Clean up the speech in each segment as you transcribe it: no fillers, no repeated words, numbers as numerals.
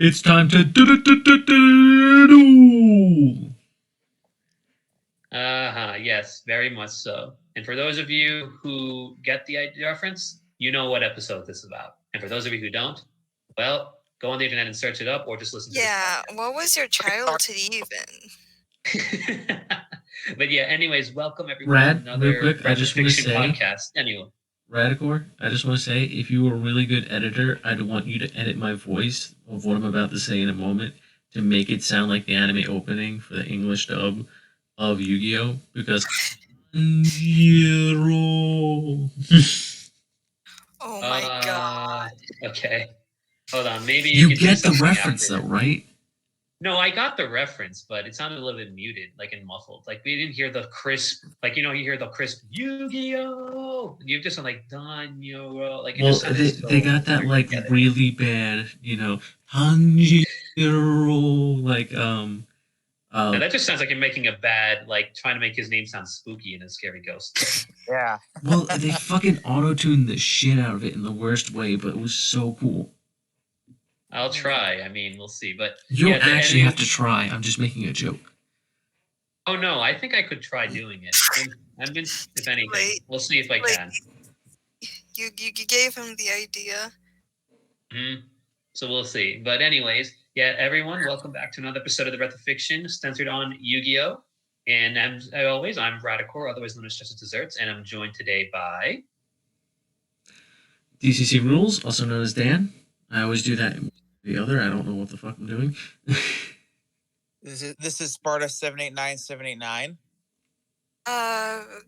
It's time to do. Yes, very much so. And for those of you who get the reference, you know what episode this is about. And for those of you who don't, well, go on the internet and search it up, or just listen to Yeah, what was your childhood even? this. But yeah, anyways, welcome everyone Rad, to another real quick, I just want to Fiction say, podcast. Anyway, Radicor, I just want to say, if you were a really good editor, I'd want you to edit my voice of what I'm about to say in a moment to make it sound like the anime opening for the English dub of Yugioh, because Tanjiro. Oh my god. Okay, hold on. Maybe You could do get the something reference after. though, right? No, I got the reference, but it sounded a little bit muted, like and muffled. Like we didn't hear the crisp, like you hear the crisp Yu-Gi-Oh! You just sound like Danyo, like it Well, just sounded they got that like really bad, Tanjiro, like Now, that just sounds like you're making a bad, like trying to make his name sound spooky and a scary ghost. Yeah. Well, they fucking auto-tuned the shit out of it in the worst way, but it was so cool. I'll try. I mean, we'll see. But You don't actually have to try. I'm just making a joke. Oh no, I think I could try doing it. I'm just, if anything, we'll see if I can. You gave him the idea. So we'll see. But anyways, yeah, everyone, welcome back to another episode of the Breath of Fiction, centered on Yu-Gi-Oh! And as always, I'm Radicor, otherwise known as Just Desserts, and I'm joined today by DCC Rules, also known as Dan. I always do that in the other. I don't know what the fuck I'm doing. This is Sparta 789789.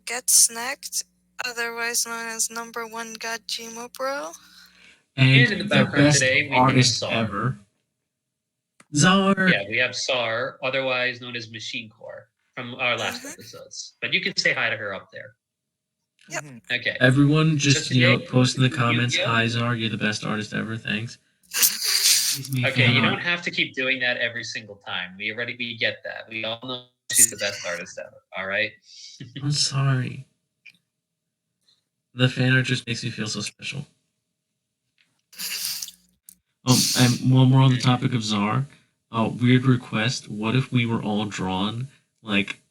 Get Snacked, otherwise known as number one Gajima Bro. And in the the background best today, we artist have ever, Czar. Yeah, we have Sar, otherwise known as Machine Core, from our last episodes. But you can say hi to her up there. Yep. Okay. Everyone just, today, post in the comments, Yu-Gi-Oh! hi Czar, you're the best artist ever, thanks. Okay, you don't have to keep doing that every single time. We get that. We all know she's the best artist ever, all right? I'm sorry. The fan art just makes me feel so special. And while we're on the topic of Czar, weird request, what if we were all drawn, like,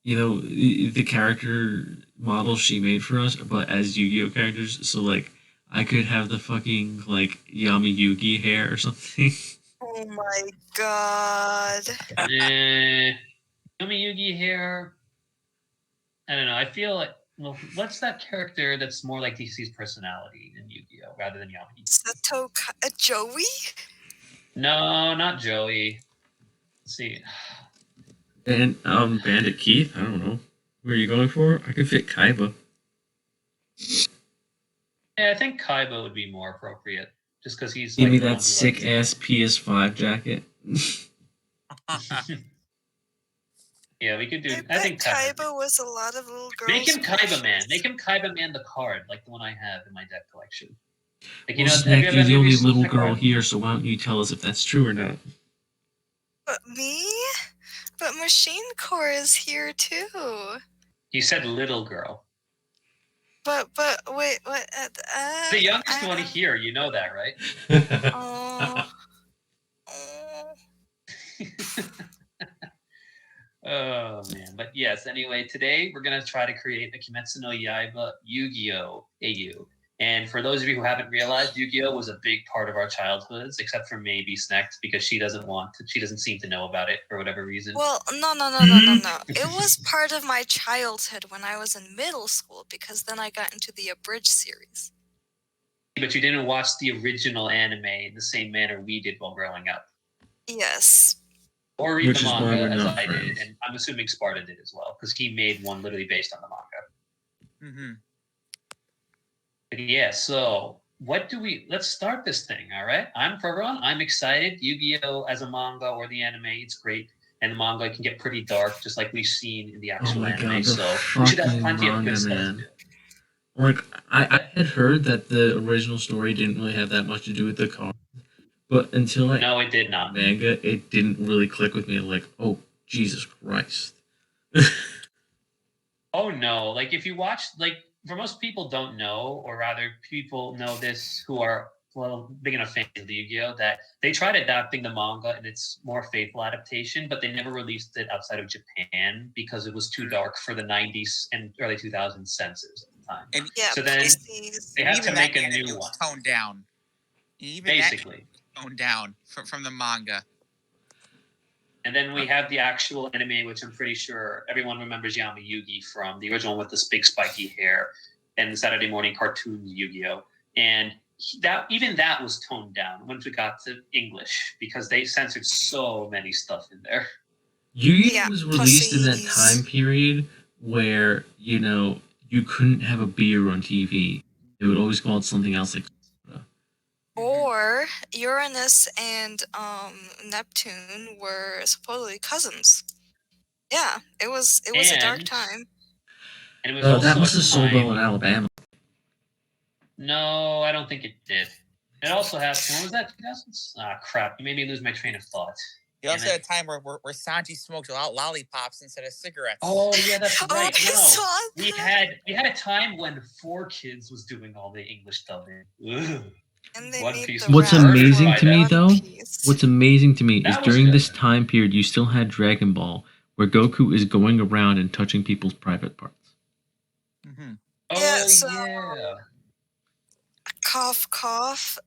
the character model she made for us, but as Yu-Gi-Oh characters, so, like, I could have the fucking, like, Yami Yugi hair or something. Oh my god. Yami Yugi hair. I don't know. I feel like, well, what's that character that's more like DC's personality in Yu-Gi-Oh rather than Yami? Sato Joey? No, not Joey. Let's see. And Bandit Keith, I don't know. Who are you going for? I could fit Kaiba. Yeah, I think Kaiba would be more appropriate, just because he's give me that sick ass PS5 jacket. Yeah, we could do. I think Kaiba was a lot of little girls. Make him Kaiba Man. Make him Kaiba Man the card, like the one I have in my deck collection. Like, Snack, you're the only little girl here, so why don't you tell us if that's true or not? But me? But Machine Core is here too. You said little girl. But wait, what? The youngest one here, you know that, right? Oh man, but yes. Anyway, today we're gonna try to create the Kimetsu no Yaiba Yu-Gi-Oh! AU. And for those of you who haven't realized, Yu-Gi-Oh! Was a big part of our childhoods, except for maybe Snack, because she doesn't seem to know about it for whatever reason. Well, no. It was part of my childhood when I was in middle school, because then I got into the abridged series. But you didn't watch the original anime in the same manner we did while growing up. Yes. Or read the manga as I did, and I'm assuming Sparta did as well, because he made one literally based on the manga. Yeah, so let's start this thing, all right? I'm excited. Yu-Gi-Oh! As a manga or the anime, it's great. And the manga can get pretty dark, just like we've seen in the actual anime. So we should have plenty of good stuff to do. Like, I had heard that the original story didn't really have that much to do with the card. But until No, it did not. Manga, it didn't really click with me. Like, oh, Jesus Christ. Oh, no. Like, if you watch, like, for most people don't know, or rather people know this who are big enough fans of the Yu-Gi-Oh that they tried adapting the manga in its more faithful adaptation, but they never released it outside of Japan because it was too dark for the 90s and early 2000s censors at the time. And, Yeah, So then PCs. they and had to even make that a anime new was one, toned down. Even basically. that toned down from the manga. And then we have the actual anime, which I'm pretty sure everyone remembers Yama Yugi from, the original with this big spiky hair and the Saturday morning cartoons Yu-Gi-Oh! And that was toned down once we got to English because they censored so many stuff in there. Yu-Gi-Oh Yeah, was released in that pussies. time period where you couldn't have a beer on TV. It would always call it something else like soda. Or Uranus and Neptune were supposedly cousins. Yeah, it was a dark time. And it was also That must a have sold well in time. Alabama. No, I don't think it did. It also happened. When was that? 2000s? Ah, crap! You made me lose my train of thought. You also had a time where Sanji smoked lollipops instead of cigarettes. Oh yeah, that's Oh, right. I saw No, we that. had a time when 4Kids was doing all the English dubbing. Ugh. And they One made Piece the What's rap amazing for to me, One though, Piece. what's amazing to me is That was during good. this time period, you still had Dragon Ball, where Goku is going around and touching people's private parts. Mm-hmm. Yeah, Oh so- yeah. Cough, cough.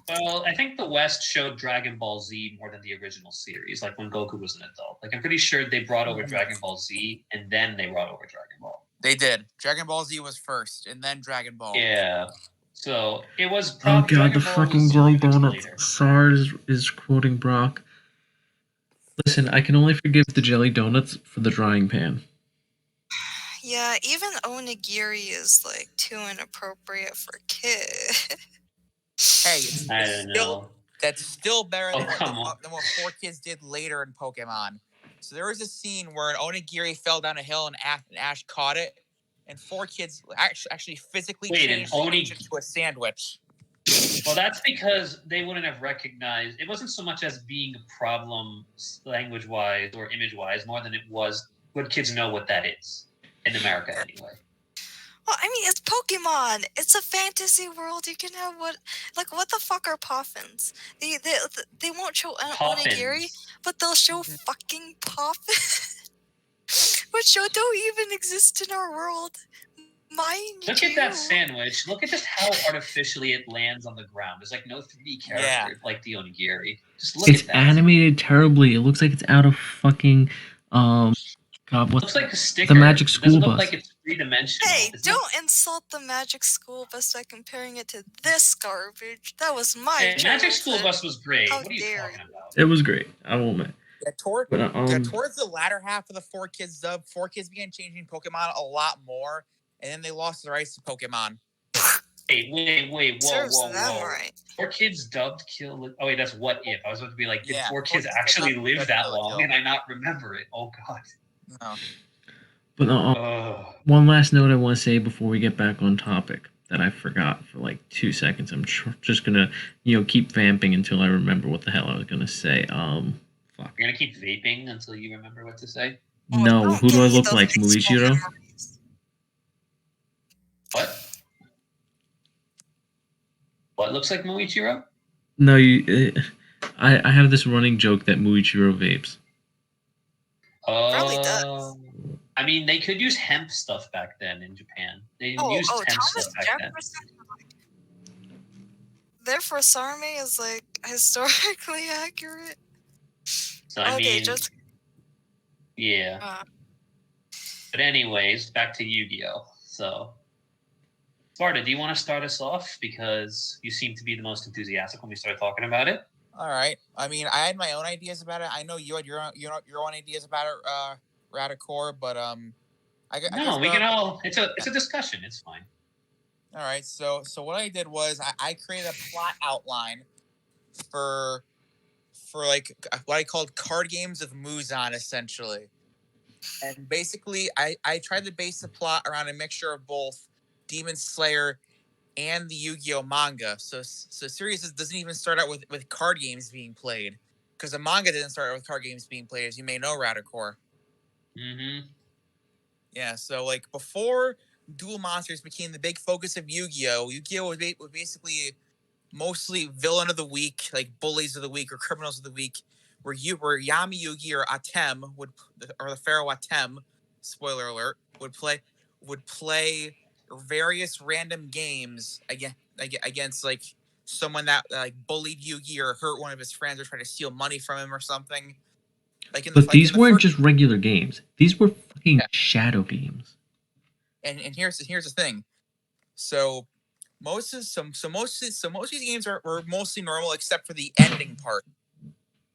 Well, I think the West showed Dragon Ball Z more than the original series, like when Goku was an adult. Like I'm pretty sure they brought over Dragon Ball Z and then they brought over Dragon Ball. They did. Dragon Ball Z was first, and then Dragon Ball. Yeah. So it was Oh probably god, Dragon the Ball fucking was Jelly much Donuts. later. SARS is quoting Brock. Listen, I can only forgive the Jelly Donuts for the drying pan. Yeah, even onigiri is like too inappropriate for kids. Hey, I don't know. that's still better Oh, than, come on. than what 4Kids did later in Pokemon. So there was a scene where an onigiri fell down a hill and Ash caught it, and 4Kids actually physically Wait, an changed the fish into a sandwich. Well, that's because they wouldn't have recognized. It wasn't so much as being a problem language-wise or image-wise, more than it was would kids know what that is in America anyway. Well, I mean, it's Pokemon. It's a fantasy world. You can have what the fuck are poffins? They won't show an onigiri, Poffins. but they'll show fucking poffins, which don't even exist in our world. Mind Look you. at that sandwich. Look at just how artificially it lands on the ground. There's like no 3D character like the onigiri. Just look It's at that. animated terribly. It looks like it's out of fucking God, It what's looks like a sticker. the Magic It School doesn't Bus? look like it's three-dimensional. Hey, It's don't insult the Magic School Bus by comparing it to this garbage. That was my Hey, Magic School childhood. Bus was great. How What are you dare talking you. about? It was great. I will admit. Yeah, towards the latter half of the 4Kids dub, 4Kids began changing Pokemon a lot more, and then they lost the rights to Pokemon. Hey, wait, whoa, Serves whoa, them whoa. right. 4Kids dubbed Kill. Oh wait, that's What If. I was about to be like, did Yeah, 4Kids 4Kids actually did not live dub that Kill long Kill. and I not remember it? Oh god. No. But Ugh. one last note I want to say before we get back on topic that I forgot for like 2 seconds. I'm just gonna keep vamping until I remember what the hell I was gonna say. Fuck. You're gonna keep vaping until you remember what to say? Oh, No, don't who do give I me look those like, peaceful Muichiro? memories. What? What looks like Muichiro? No, I have this running joke that Muichiro vapes. Probably Oh. does. I mean, they could use hemp stuff back then in Japan. They used hemp Thomas stuff back then. Jefferson. Therefore, Sarme is like historically accurate. So I Okay, mean, just yeah. But anyways, back to Yu-Gi-Oh. So, Sparta, do you want to start us off because you seem to be the most enthusiastic when we start talking about it? All right. I mean, I had my own ideas about it. I know you had your own ideas about it, Radicore, but I guess we can all. It's a discussion. It's fine. All right. So what I did was I created a plot outline for like what I called card games of Muzan, essentially. And basically, I tried to base the plot around a mixture of both Demon Slayer and the Yu-Gi-Oh manga. So series doesn't even start out with card games being played, because the manga didn't start out with card games being played, as you may know, Radicore. Mm-hmm. Yeah. So like before duel monsters became the big focus of Yu-Gi-Oh. Yu-Gi-Oh was basically mostly villain of the week, like bullies of the week or criminals of the week, where Yami Yugi or Atem or the Pharaoh Atem, spoiler alert, would play various random games against like someone that like bullied Yugi or hurt one of his friends or tried to steal money from him or something. But these weren't just regular games. These were fucking shadow games. And here's the thing. So most of these games were mostly normal except for the ending part.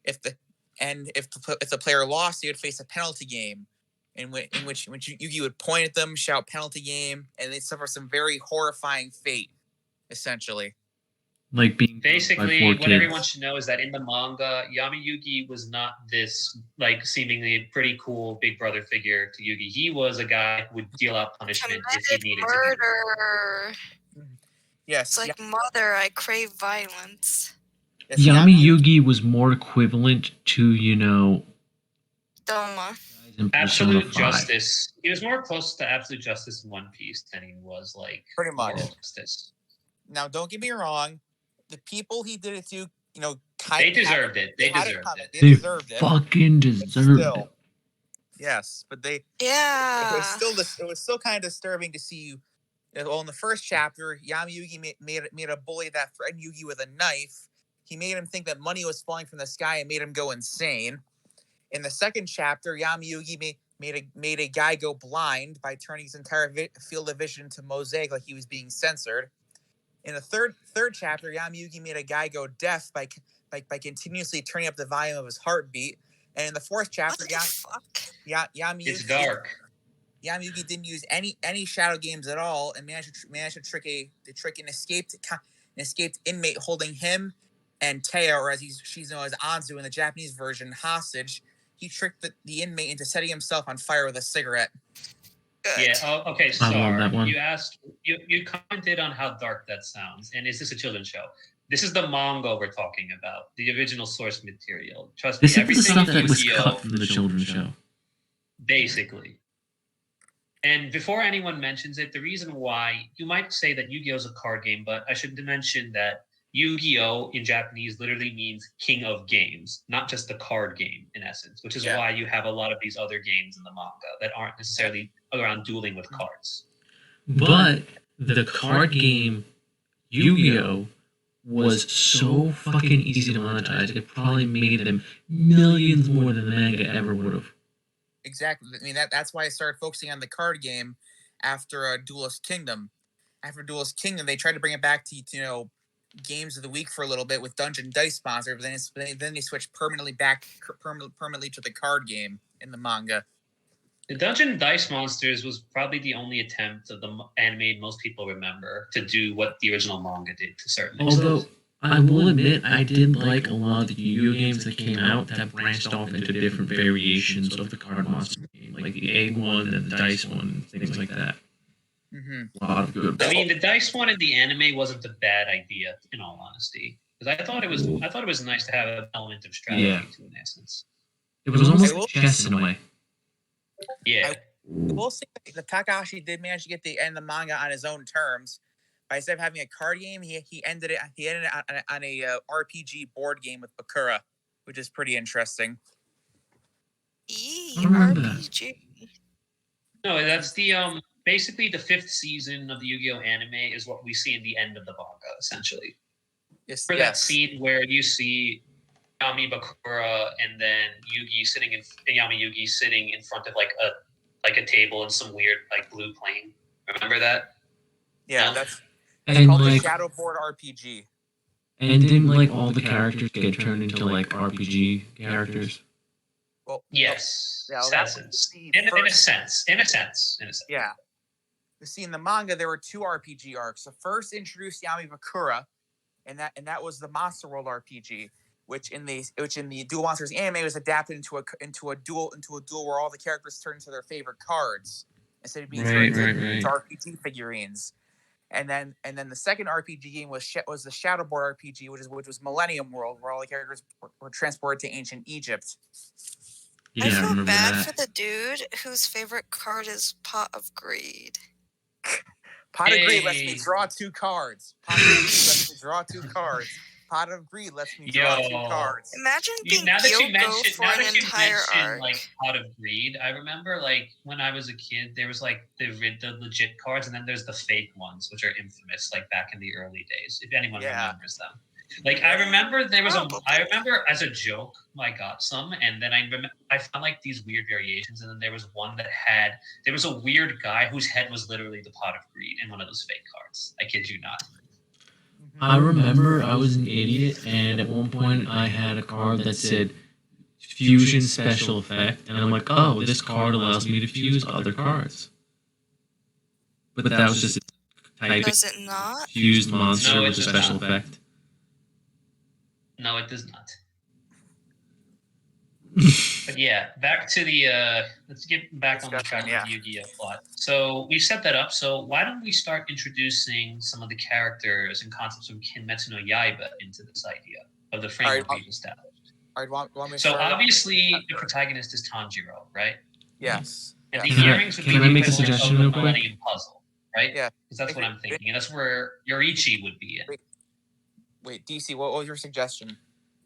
If the player lost, they would face a penalty game, in which Yugi would point at them, shout penalty game, and they'd suffer some very horrifying fate, essentially. Like being basically what everyone should know is that in the manga, Yami Yugi was not this like seemingly pretty cool big brother figure to Yugi. He was a guy who would deal out punishment if he needed murder. to. Yes. It's like Mother, I crave violence. Yes, Yami Yugi was more equivalent to, Doma. Absolute Justice. He was more close to Absolute Justice in One Piece than he was like pretty much Justice. Now, don't get me wrong. The people he did it to, they deserved it. They deserved it. They deserved it. Fucking deserved it. Yes, but they. Yeah. It was still kind of disturbing to see. Well, in the first chapter, Yami Yugi made a bully that threatened Yugi with a knife. He made him think that money was falling from the sky and made him go insane. In the second chapter, Yami Yugi made a guy go blind by turning his entire field of vision to mosaic like he was being censored. In the third chapter, Yami Yugi made a guy go deaf by continuously turning up the volume of his heartbeat. And in the fourth chapter, Yami Yugi, it's dark. Yami Yugi didn't use any shadow games at all and managed to trick an escaped inmate holding him and Teo, or as she's known as Anzu in the Japanese version, hostage. He tricked the inmate into setting himself on fire with a cigarette. Good. Yeah. Oh, okay. Sorry. You asked. You commented on how dark that sounds, and is this a children's show? This is the manga we're talking about, the original source material. Trust me. This is the stuff that was cut from the children's show. Basically. And before anyone mentions it, the reason why you might say that Yu-Gi-Oh is a card game, but I should mention that Yu-Gi-Oh in Japanese literally means king of games, not just a card game in essence, which is why you have a lot of these other games in the manga that aren't necessarily around dueling with cards. But the card game Yu-Gi-Oh was so fucking easy to monetize. It probably made them millions more than the manga ever would have. Exactly. I mean, that's why I started focusing on the card game after Duelist Kingdom. After Duelist Kingdom, they tried to bring it back to games of the week for a little bit with Dungeon Dice sponsor, but then they switched permanently to the card game in the manga. The Dungeon Dice Monsters was probably the only attempt of the anime most people remember to do what the original manga did to certain extent. Although, I will admit, I did like a lot of the Yu-Gi-Oh games that came out that branched off into different variations of the card monster game, like the egg one and the dice one, things like that. Mm-hmm. A lot of good. I mean, the dice one in the anime wasn't a bad idea, in all honesty, because I thought it was nice to have an element of strategy to, in essence. It was almost like chess in a way. Yeah. I will say that Takahashi did manage to get the end of the manga on his own terms. By instead of having a card game, he ended it on a RPG board game with Bakura, which is pretty interesting. RPG. No, that's the basically the 5th season of the Yu-Gi-Oh anime is what we see in the end of the manga, essentially. Yes, for that scene where you see Yami Bakura and then Yami Yugi sitting in front of like a table in some weird like blue plane. Remember that? Yeah, that's called the Shadowboard RPG. And didn't like all the characters get turned into like RPG characters? Well, yes, in a sense. Yeah. You see, in the manga, there were 2 RPG arcs. The first introduced Yami Bakura, and that was the Monster World RPG, which in the Duel Monsters anime was adapted into a duel where all the characters turn into their favorite cards instead of being turned into RPG figurines. And then the second RPG game was the Shadowboard RPG, which was Millennium World, where all the characters were transported to ancient Egypt. Yeah, I feel bad for the dude whose favorite card is Pot of Greed. Pot of Greed lets me Hey. draw 2 cards. Pot of Greed lets me draw 2 cards. Pot of Greed lets me draw 2 Yo. cards. Imagine being Now that you Yugioh mentioned, for an entire arc. like Pot of Greed, I remember like when I was a kid, there was like the legit cards, and then there's the fake ones, which are infamous, like back in the early days. If anyone remembers them, like I remember there was I remember as a joke, I got some, and then I found like these weird variations, and then there was one that there was a weird guy whose head was literally the Pot of Greed in one of those fake cards. I kid you not. I remember I was an idiot, and at one point I had a card that said Fusion Special Effect, and I'm like, oh, this card allows me to fuse other cards. But that was just a type Does it not? fused monster No, it with a does special not. effect. No, it does not. But yeah, back to the let's get back on the track of Yu-Gi-Oh plot. So we set that up. So why don't we start introducing some of the characters and concepts from Kimetsu no Yaiba into this idea of the framework we've established? All right, want me to So start obviously the protagonist is Tanjiro, right? Yes. And Yeah. the earrings would be Can I make a the equivalent suggestion of the real quick? Millennium Puzzle, right? Yeah. Because that's what I'm thinking, and that's where Yoriichi would be in. Wait, DC, what was your suggestion?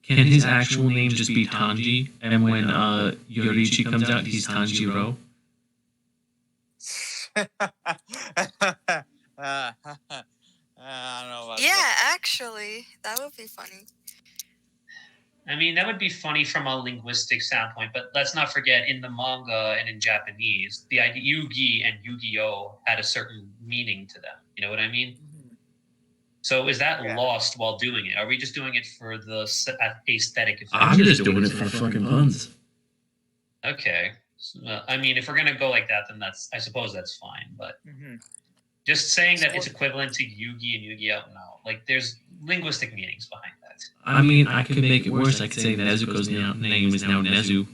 Can his actual name just be Tanji? And when Yoriichi comes out, he's Tanjiro? I don't know about Yeah, that. actually, that would be funny. I mean, that would be funny from a linguistic standpoint, but let's not forget in the manga and in Japanese, the idea Yugi and Yu-Gi-Oh had a certain meaning to them. You know what I mean? So is that lost while doing it? Are we just doing it for the aesthetic effect? I'm just doing it for fucking puns. Okay. I mean, if we're gonna go like that, then I suppose that's fine. But just saying that it's equivalent to Yugi and Yu-Gi-Oh, no. Like, there's linguistic meanings behind that. I mean, I could make it worse. I could say Nezuko's name is now Nezu.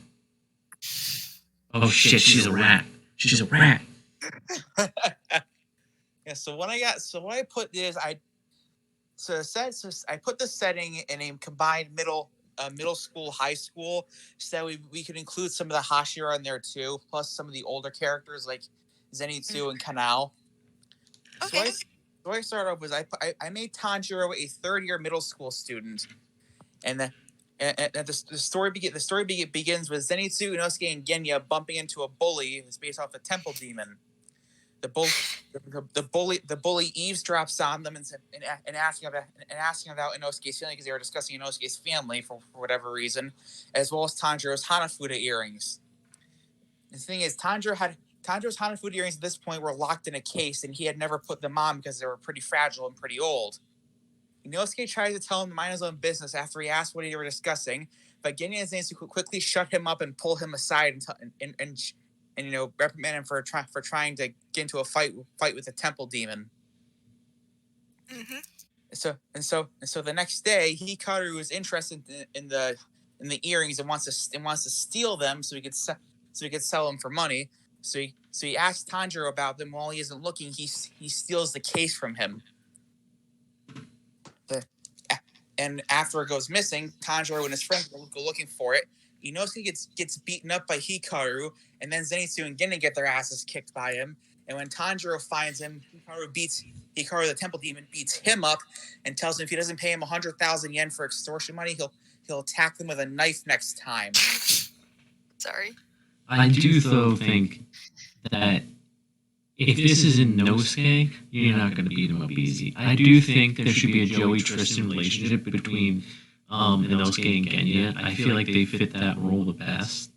Oh shit, she's a rat. She's a rat. Yeah. So what I put is I put the setting in a combined middle school, high school, so we could include some of the Hashira in there too, plus some of the older characters like Zenitsu and Kanao. Okay. So I started off was I made Tanjiro a third-year middle school student, and the story begins with Zenitsu, Inosuke, and Genya bumping into a bully that's based off a temple demon. The bully eavesdrops on them and asking about Inosuke's family because they were discussing Inosuke's family for whatever reason, as well as Tanjiro's Hanafuda earrings. The thing is, Tanjiro's Hanafuda earrings at this point were locked in a case, and he had never put them on because they were pretty fragile and pretty old. Inosuke tried to tell him to mind his own business after he asked what they were discussing, but Genya and Zenitsu quickly shut him up and pull him aside and reprimand him for trying to get into a fight with the temple demon. So the next day, Hikaru was interested in the earrings and wants to steal them so he could sell them for money. So he asks Tanjiro about them. While he isn't looking, he steals the case from him. And after it goes missing, Tanjiro and his friends go looking for it. Inosuke gets beaten up by Hikaru, and then Zenitsu and Genya get their asses kicked by him. And when Tanjiro finds him, Hikaru, the temple demon, beats him up and tells him if he doesn't pay him 100,000 yen for extortion money, he'll attack them with a knife next time. Sorry. I do though think that if this is in Inosuke, you're not going to beat him up easy. I do think there should be a Joey Tristan relationship between Inosuke and Genya. I feel like they fit that role the best.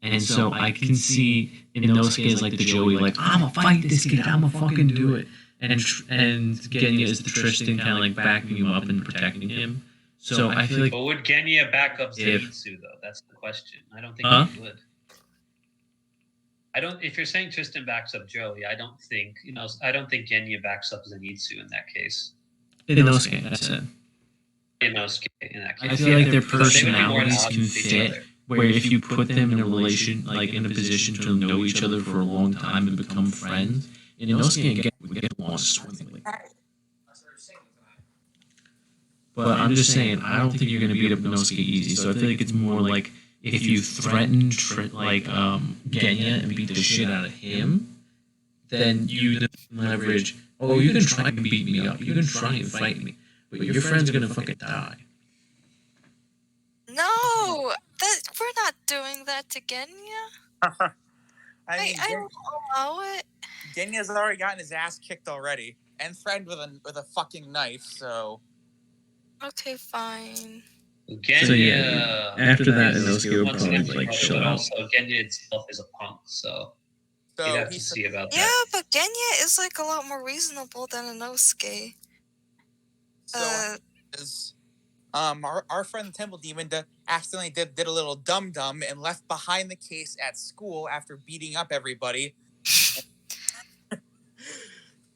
And so I can see Inosuke as like the Joey, like, I'm gonna fight this kid, I'm gonna fucking do it. And Genya is the Tristan, kind of like backing him up and protecting him. So I feel like... But would Genya back up Zenitsu, though? That's the question. I don't think he would. If you're saying Tristan backs up Joey, I don't think Genya backs up Zenitsu in that case. Inosuke, that's it. Inosuke in that case. I feel like their personalities can fit, where if you put them in a relation, like in a position to know each other for a long time and become friends, and Inosuke and Genya would get along swimmingly. But I'm just saying, I don't think you're going to beat up Inosuke easy, so I feel like it's more like if you threaten Genya and beat the shit out of him, then you leverage. Oh, you can try and beat me up. You can try and fight me, but your friend's gonna fucking die. No, that we're not doing that to Genya. I mean, I don't allow it. Genya's already gotten his ass kicked already, and threatened with a fucking knife. So Okay, fine. Genya, So yeah, after that, Inosuke would once probably again, be like, but shut up. also Genya itself is a punk, so you'd have to see about Yeah, that. but Genya is like a lot more reasonable than Inosuke. So our friend the Temple Demon accidentally did a little dum dum and left behind the case at school after beating up everybody.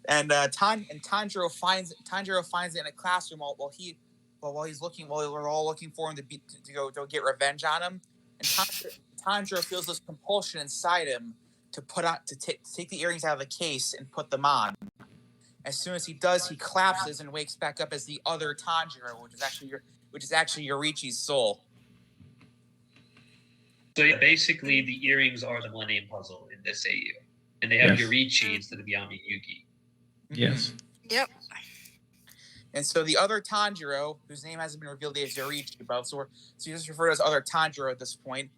And Tanjiro finds it in a classroom while we're all looking for him to go get revenge on him. And Tanjiro feels this compulsion inside him to take the earrings out of the case and put them on. As soon as he does, he collapses and wakes back up as the other Tanjiro, which is actually Yorichi's soul. So yeah, basically the earrings are the Millennium Puzzle in this AU, and they have Yes. Yorichi instead of Yami Yugi. Yes. Yep. And so the other Tanjiro, whose name hasn't been revealed as Yorichi, but so you just refer to as other Tanjiro at this point.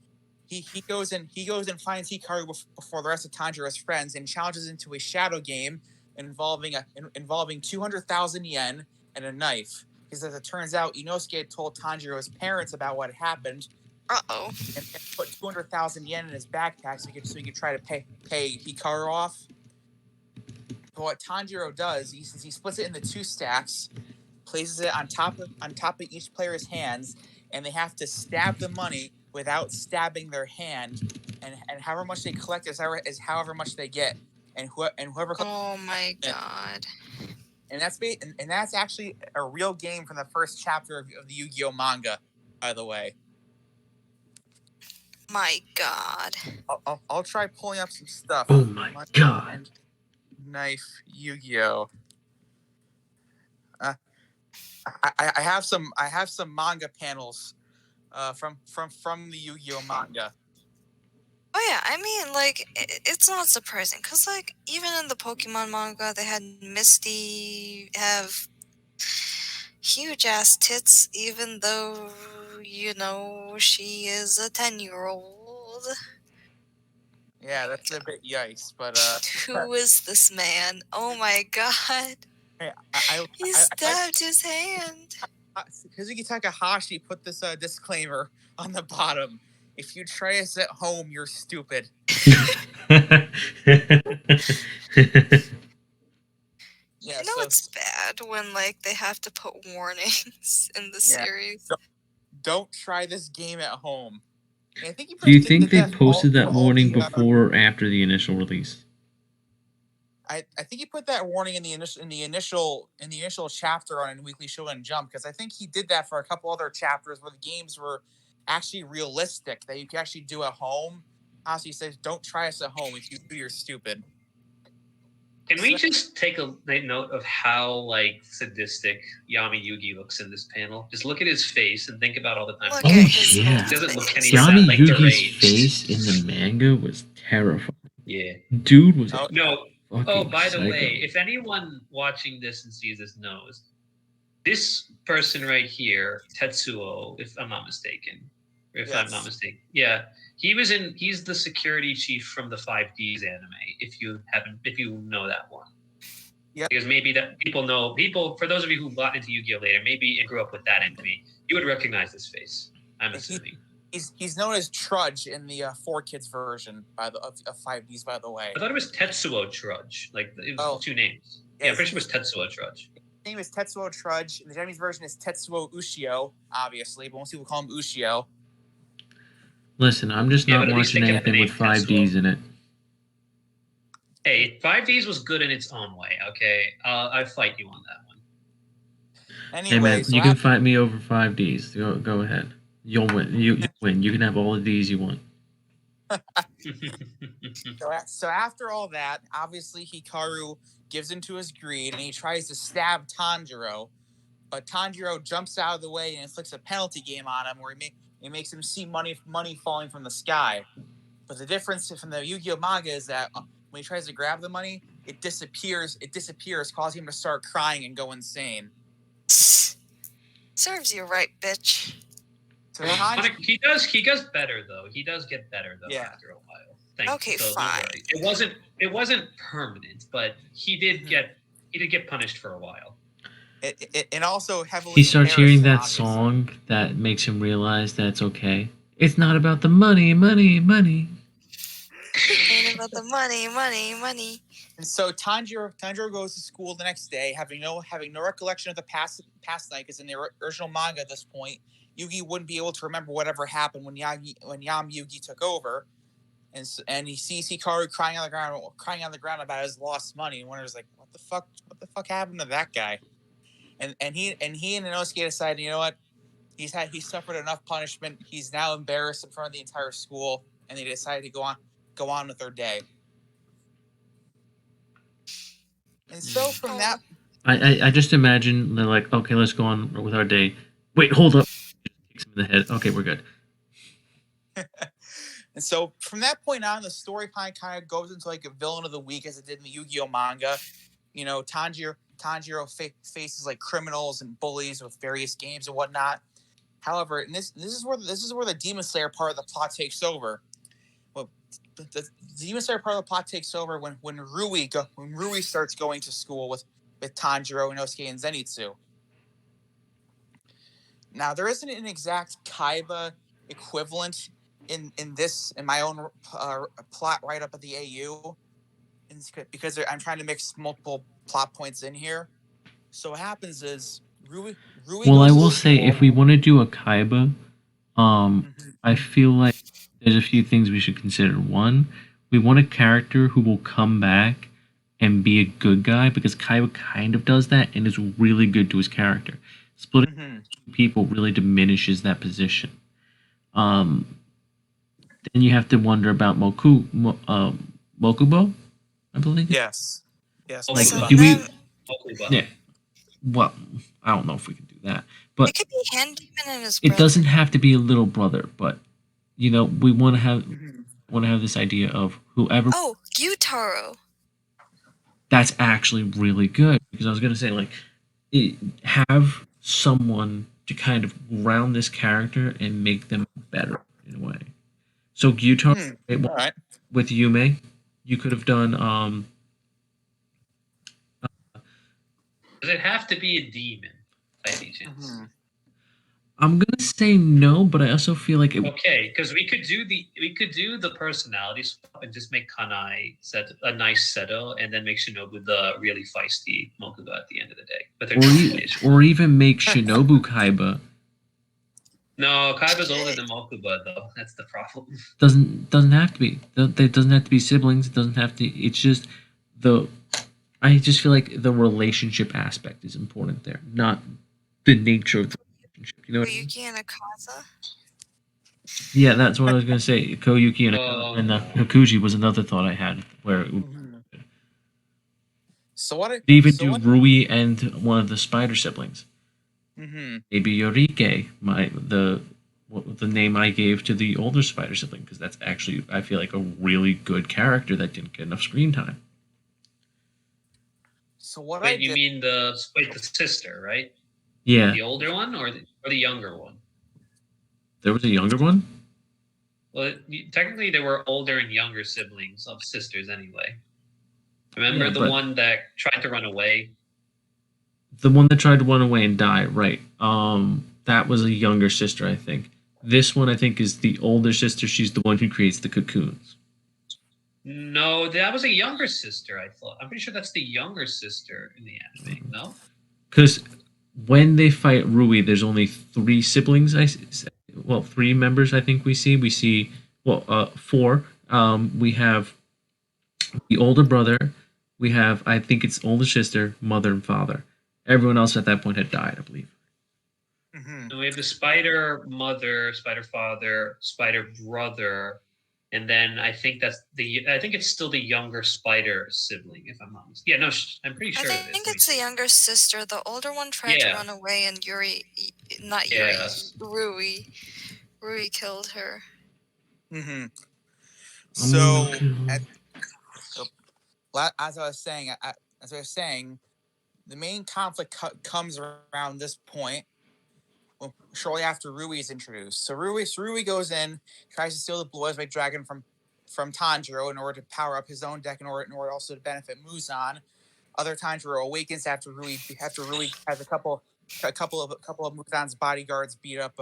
He goes and finds Hikaru before the rest of Tanjiro's friends and challenges into a shadow game involving 200,000 yen and a knife. Because as it turns out, Inosuke had told Tanjiro's parents about what happened. Uh-oh. And put 200,000 yen in his backpack so he could try to pay Hikaru off. But what Tanjiro does, he splits it into 2 stacks, places it on top of each player's hands, and they have to stab the money without stabbing their hand, and however much they collect is however much they get, and whoever. Oh my god! And that's actually a real game from the first chapter of the Yu-Gi-Oh manga, by the way. My god! I'll try pulling up some stuff. Oh my god! And knife Yu-Gi-Oh. I have some manga panels from the Yu-Gi-Oh manga. Oh yeah, I mean, like, it's not surprising, because, like, even in the Pokemon manga, they had Misty have huge-ass tits, even though, you know, she is a 10-year-old. Yeah, that's a bit yikes, but... Who is this man? Oh my god. He stabbed his hand. Kazuki Takahashi put this disclaimer on the bottom. If you try this at home, you're stupid. Yeah, you know, it's bad when, like, they have to put warnings in the series. Don't try this game at home. I think Do you think they posted that warning before or after the initial release? I think he put that warning in the initial chapter on Weekly Shonen Jump, because I think he did that for a couple other chapters where the games were actually realistic that you could actually do at home. Also, he says, "Don't try us at home. If you do, you're stupid." Can we just take a note of how like sadistic Yami Yugi looks in this panel? Just look at his face and think about all the time. Oh yeah, he doesn't look any Yami like Yugi's deranged. face in the manga was terrifying. Yeah, dude was no. Oh, by the psycho. way, if anyone watching this and sees this knows, this person right here, Tetsuo, if I'm not mistaken, I'm not mistaken, yeah, he's the security chief from the 5Ds anime. If you know that one, yeah, because maybe that people for those of you who got into Yu-Gi-Oh later, maybe and grew up with that anime, you would recognize this face. I'm assuming. He's known as Trudge in the 4Kids version of 5Ds, by the way. I thought it was Tetsuo Trudge. Like, it was 2 names. Yeah, I'm pretty sure it was Tetsuo Trudge. His name is Tetsuo Trudge. The Japanese version is Tetsuo Ushio, obviously, but most people call him Ushio. Listen, I'm just not watching anything with 5Ds in it. Hey, 5Ds was good in its own way, okay? I fight you on that one. Anyway, hey man, you can fight me over 5Ds. Go ahead. You'll win. You win. You can have all the Ds you want. So after all that, obviously Hikaru gives into his greed and he tries to stab Tanjiro, but Tanjiro jumps out of the way and inflicts a penalty game on him where he makes him see money falling from the sky. But the difference from the Yu-Gi-Oh manga is that when he tries to grab the money, it disappears, causing him to start crying and go insane. Serves you right, bitch. So Well, Tanjiro, he does better though. He does get better though Yeah. after a while. Okay, so fine. don't worry. It wasn't permanent, but he did get punished for a while. and also heavily He starts embarrassed hearing him, that obviously. song that makes him realize that it's okay. It's not about the money, money, money. Ain't about the money, money, money. And so Tanjiro goes to school the next day, having no recollection of the past night, because in the original manga at this point, Yugi wouldn't be able to remember whatever happened when Yam Yugi took over, and he sees Hikaru crying on the ground about his lost money, and wonders like, what the fuck happened to that guy? And he and Inosuke decided, you know what, he suffered enough punishment. He's now embarrassed in front of the entire school, and they decided to go on with their day. And so from that, I just imagine they're like, okay, let's go on with our day. Wait, hold up. Kicks him in the head. Okay, we're good. and so from that point on, the story kind of goes into like a villain of the week, as it did in the Yu-Gi-Oh manga. You know, Tanjiro faces like criminals and bullies with various games and whatnot. However, and this is where the Demon Slayer part of the plot takes over. Well, the Demon Slayer part of the plot takes over when Rui starts going to school with Tanjiro, Inosuke, and Zenitsu. Now, there isn't an exact Kaiba equivalent in my own plot right up at the AU, because I'm trying to mix multiple plot points in here. So what happens is Rui. Well, I will say, if we want to do a Kaiba, I feel like there's a few things we should consider. One, we want a character who will come back and be a good guy, because Kaiba kind of does that and is really good to his character. Splitting people really diminishes that position. Then you have to wonder about Mokubo, I believe. Yes. Like, Mokuba. do we? Mokuba. Yeah. Well, I don't know if we can do that, but It could be Hand Demon and his it brother. doesn't have to be a little brother. But we want to have this idea of whoever. Oh, Gyutaro. That's actually really good, because I was gonna say, like, have someone to kind of ground this character and make them better in a way. So Gyutaro, All right. with Yume, you could have done. Does it have to be a demon by any chance? I'm gonna say no, but I also feel like it. Okay, because we could do the personality swap and just make Kanai a nice Seto, and then make Shinobu the really feisty Mokuba at the end of the day. But or even make Shinobu Kaiba. No, Kaiba's older than Mokuba though. That's the problem. Doesn't have to be. It doesn't have to be siblings. It doesn't have to. It's just I just feel like the relationship aspect is important there, not the nature of the relationship. You know what I mean? Koyuki and Akaza. Yeah, that's what I was gonna say. Koyuki and Hakuji was another thought I had, where So what? Rui and one of the spider siblings. Maybe Yorike, the name I gave to the older spider sibling, because that's actually, I feel like, a really good character that didn't get enough screen time. So what? Wait, you mean the sister, right? Yeah. The older one or the younger one? There was a younger one? Well, technically there were older and younger siblings of sisters anyway. Remember the one that tried to run away? The one that tried to run away and die, right. That was a younger sister, I think. This one, I think, is the older sister. She's the one who creates the cocoons. No, that was a younger sister, I thought. I'm pretty sure that's the younger sister in the anime, no? Because when they fight Rui, there's only 3 siblings. 3 members, I think we see. We see, 4. We have the older brother. We have, I think it's older sister, mother, and father. Everyone else at that point had died, I believe. So we have the spider mother, spider father, spider brother, and then I think it's still the younger spider sibling, if I'm not mistaken. Yeah, no, I'm pretty sure. I think it's the younger sister. The older one tried to run away, and Rui killed her. So as I was saying, the main conflict comes around this point. Well, shortly after Rui is introduced. So Rui goes in, tries to steal the Blue Eyes White Dragon from Tanjiro in order to power up his own deck in order also to benefit Muzan. Other Tanjiro awakens after Rui has a couple of Muzan's bodyguards beat up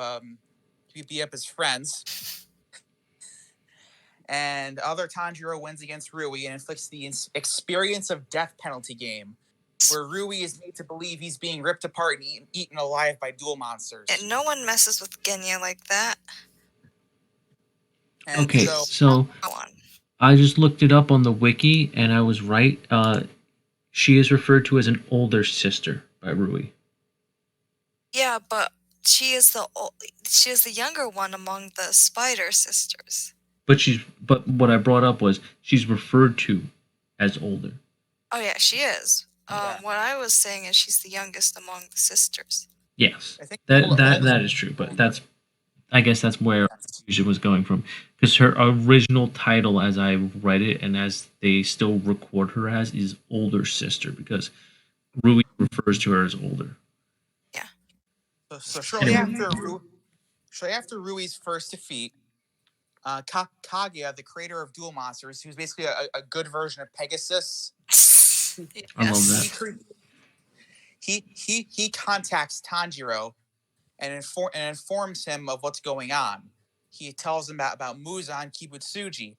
his friends. And other Tanjiro wins against Rui and inflicts the experience of death penalty game, where Rui is made to believe he's being ripped apart and eaten alive by duel monsters. And no one messes with Genya like that. And Okay, so Go on. I just looked it up on the wiki, and I was right. She is referred to as an older sister by Rui. Yeah, but she is the younger one among the Spider Sisters. But what I brought up was she's referred to as older. Oh yeah, she is. Yeah. What I was saying is she's the youngest among the sisters. Yes, I think that is true. But I guess that's where confusion was going from, because her original title, as I read it and as they still record her as, is older sister, because Rui refers to her as older. Yeah. So shortly after Rui's first defeat, Kaguya, the creator of Duel Monsters, who's basically a good version of Pegasus. I love that. He contacts Tanjiro and informs him of what's going on. He tells him about Muzan Kibutsuji,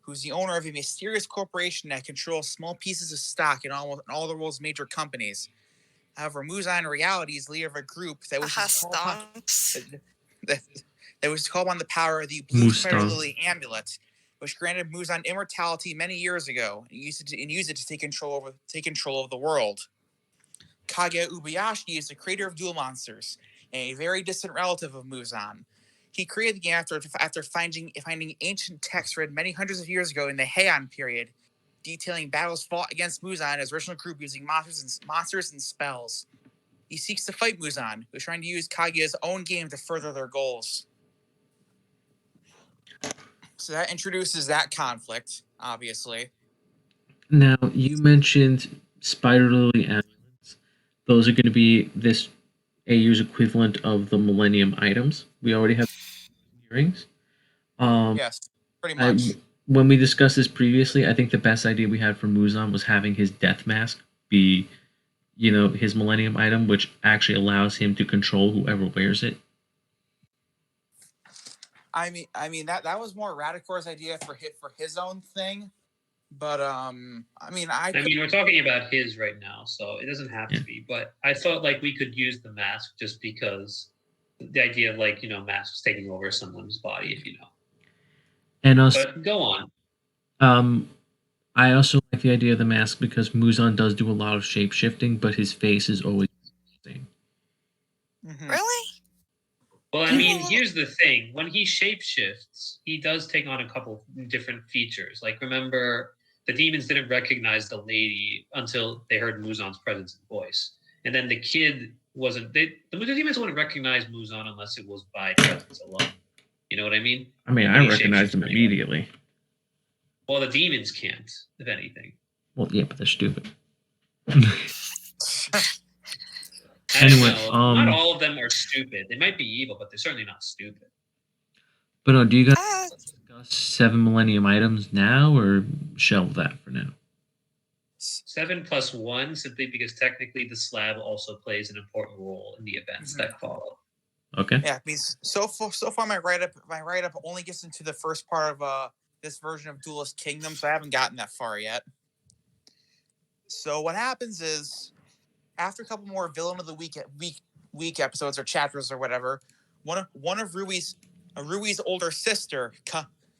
who's the owner of a mysterious corporation that controls small pieces of stock in all the world's major companies. However, Muzan in reality is leader of a group that was called on the power of the Blue Spider Lily amulet, which granted Muzan immortality many years ago, and used it to take control of the world. Kaguya Ubayashi is the creator of Duel Monsters, and a very distant relative of Muzan. He created the game after finding ancient texts read many hundreds of years ago in the Heian period, detailing battles fought against Muzan and his original group using monsters and spells. He seeks to fight Muzan, who's trying to use Kaguya's own game to further their goals. So that introduces that conflict, obviously. Now, you mentioned Spider Lily amulets. Those are going to be this AU's equivalent of the Millennium items. We already have earrings. Yes, pretty much. When we discussed this previously, I think the best idea we had for Muzan was having his death mask be, his Millennium item, which actually allows him to control whoever wears it. I mean that was more Radicor's idea for his own thing, but we're talking about his right now, so it doesn't have to be. But I thought we could use the mask just because the idea of masks taking over someone's body, if you know. And but go on. I also like the idea of the mask because Muzan does do a lot of shape shifting, but his face is always the same. Mm-hmm. Really? Well, I mean, here's the thing. When he shapeshifts, he does take on a couple different features. Remember, the demons didn't recognize the lady until they heard Muzan's presence and voice. And then the kid wasn't... The demons wouldn't recognize Muzan unless it was by presence alone. You know what I mean? I mean, I recognized him immediately. Well, the demons can't, if anything. Well, yeah, but they're stupid. Anyway, not all of them are stupid. They might be evil, but they're certainly not stupid. But do you guys discuss 7 Millennium items now, or shelve that for now? 7 plus 1, simply because technically the slab also plays an important role in the events that follow. Okay. Yeah, I mean, so far my write up only gets into the first part of this version of Duelist Kingdom, so I haven't gotten that far yet. So what happens is, after a couple more Villain of the Week episodes or chapters or whatever, one of Rui's older sister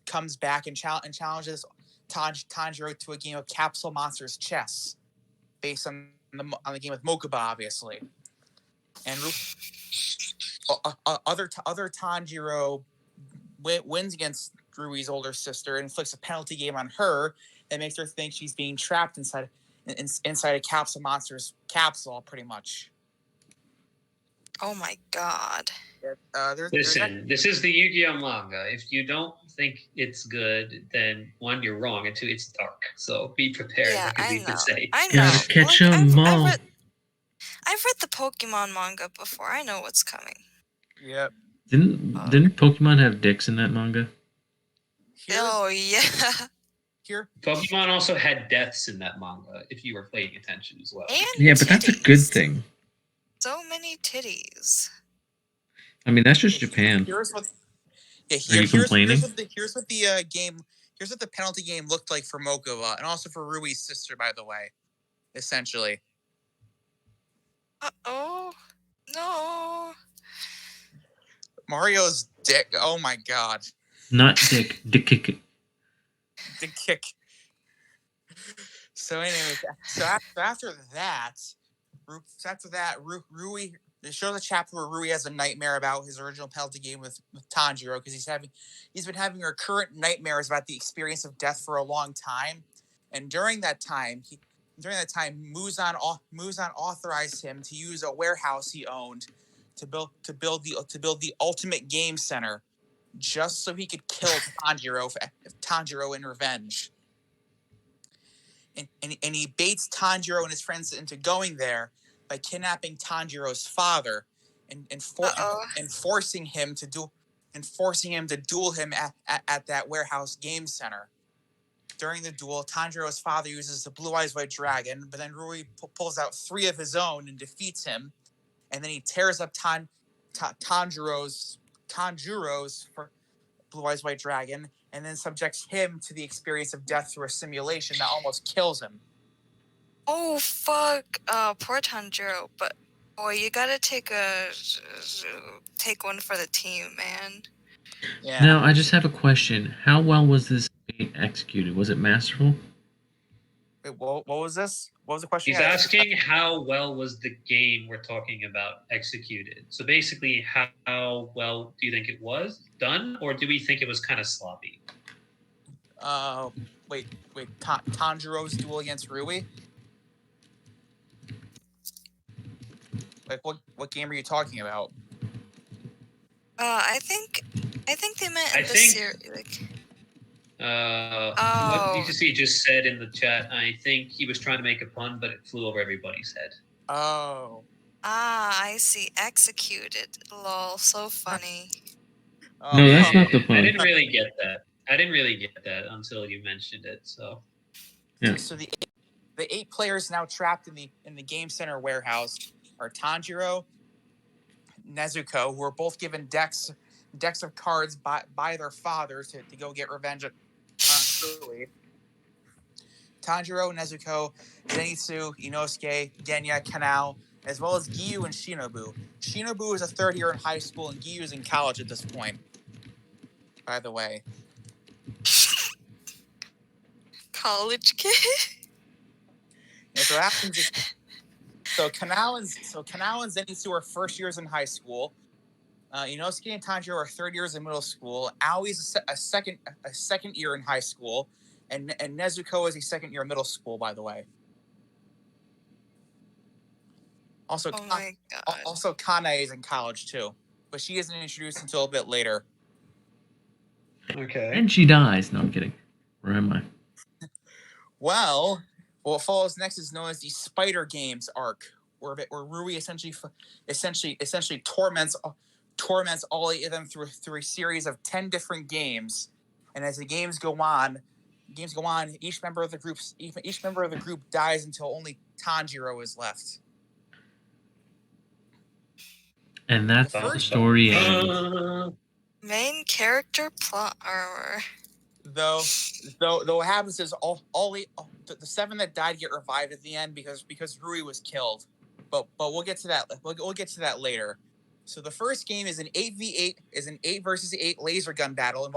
comes back and challenges Tanjiro to a game of Capsule Monsters chess, based on the game with Mokuba, obviously. And other Tanjiro wins against Rui's older sister and inflicts a penalty game on her that makes her think she's being trapped inside a Capsule Monsters capsule, pretty much. Oh my god. Listen, this is the Yu-Gi-Oh manga. If you don't think it's good, then one, you're wrong, and two, it's dark. So be prepared, Yeah, like I Aziz would know. say. I know. Gotta catch Like, 'em all. I've read the Pokemon manga before. I know what's coming. Yep. Didn't Pokemon have dicks in that manga? Oh yeah. Here. Pokemon also had deaths in that manga, if you were paying attention as well. And Yeah, but that's a good titties. thing. So many titties. I mean, that's just Japan. Here's what. Yeah, Are you complaining? Here's what the game. Here's what the penalty game looked like for Mokova, and also for Rui's sister, by the way. Essentially. Oh no. Mario's dick. Oh my god. Not dick, dick kick. The kick. So anyway, after that, Rui. They show the chapter where Rui has a nightmare about his original penalty game with Tanjiro because he's been having recurrent nightmares about the experience of death for a long time, and during that time, Muzan authorized him to use a warehouse he owned to build the ultimate game center, just so he could kill Tanjiro in revenge. And he baits Tanjiro and his friends into going there by kidnapping Tanjiro's father and forcing him to duel him at that warehouse game center. During the duel, Tanjiro's father uses the Blue Eyes White Dragon, but then Rui pulls out 3 of his own and defeats him, and then he tears up Tanjiro's Blue Eyes White Dragon, and then subjects him to the experience of death through a simulation that almost kills him. Oh fuck! Poor Tanjiro. But boy, you gotta take one for the team, man. Yeah. Now, I just have a question. How well was this executed? Was it masterful? Wait, what was this? What was the question? He's asking how well was the game we're talking about executed. So basically, how well do you think it was done, or do we think it was kind of sloppy? Wait. Tanjiro's duel against Rui? Like, what game are you talking about? I think they meant in the series. Like, what DCC just said in the chat, I think he was trying to make a pun, but it flew over everybody's head. Oh. I see. Executed. Lol. So funny. No, that's not the pun. I didn't really get that until you mentioned it. So. Yeah. So the 8 players now trapped in the game center warehouse are Tanjiro, Nezuko, who are both given decks of cards by their fathers to go get revenge on Rui. Tanjiro, Nezuko, Zenitsu, Inosuke, Genya, Kanao, as well as Giyu and Shinobu. Shinobu is a 3rd year in high school, and Giyu is in college at this point, by the way. College kid. And so happens is, so Kanao and Zenitsu are 1st years in high school. Inosuke and Tanjiro are 3rd years in middle school. Aoi's a second year in high school, and Nezuko is a 2nd year in middle school, by the way. Also, Oh my god. Also, Kanae is in college too, but she isn't introduced until a bit later. Okay. And she dies. No, I'm kidding. Where am I? Well, what follows next is known as the Spider Games arc, where Rui essentially torments all 8 of them through a series of 10 different games, and as the games go on, each member of the group dies until only Tanjiro is left. And that's the story ends. Main character plot armor. Though what happens is all the 7 that died get revived at the end because Rui was killed, but we'll get to that. We'll get to that later. So the first game is an 8 versus 8 laser gun battle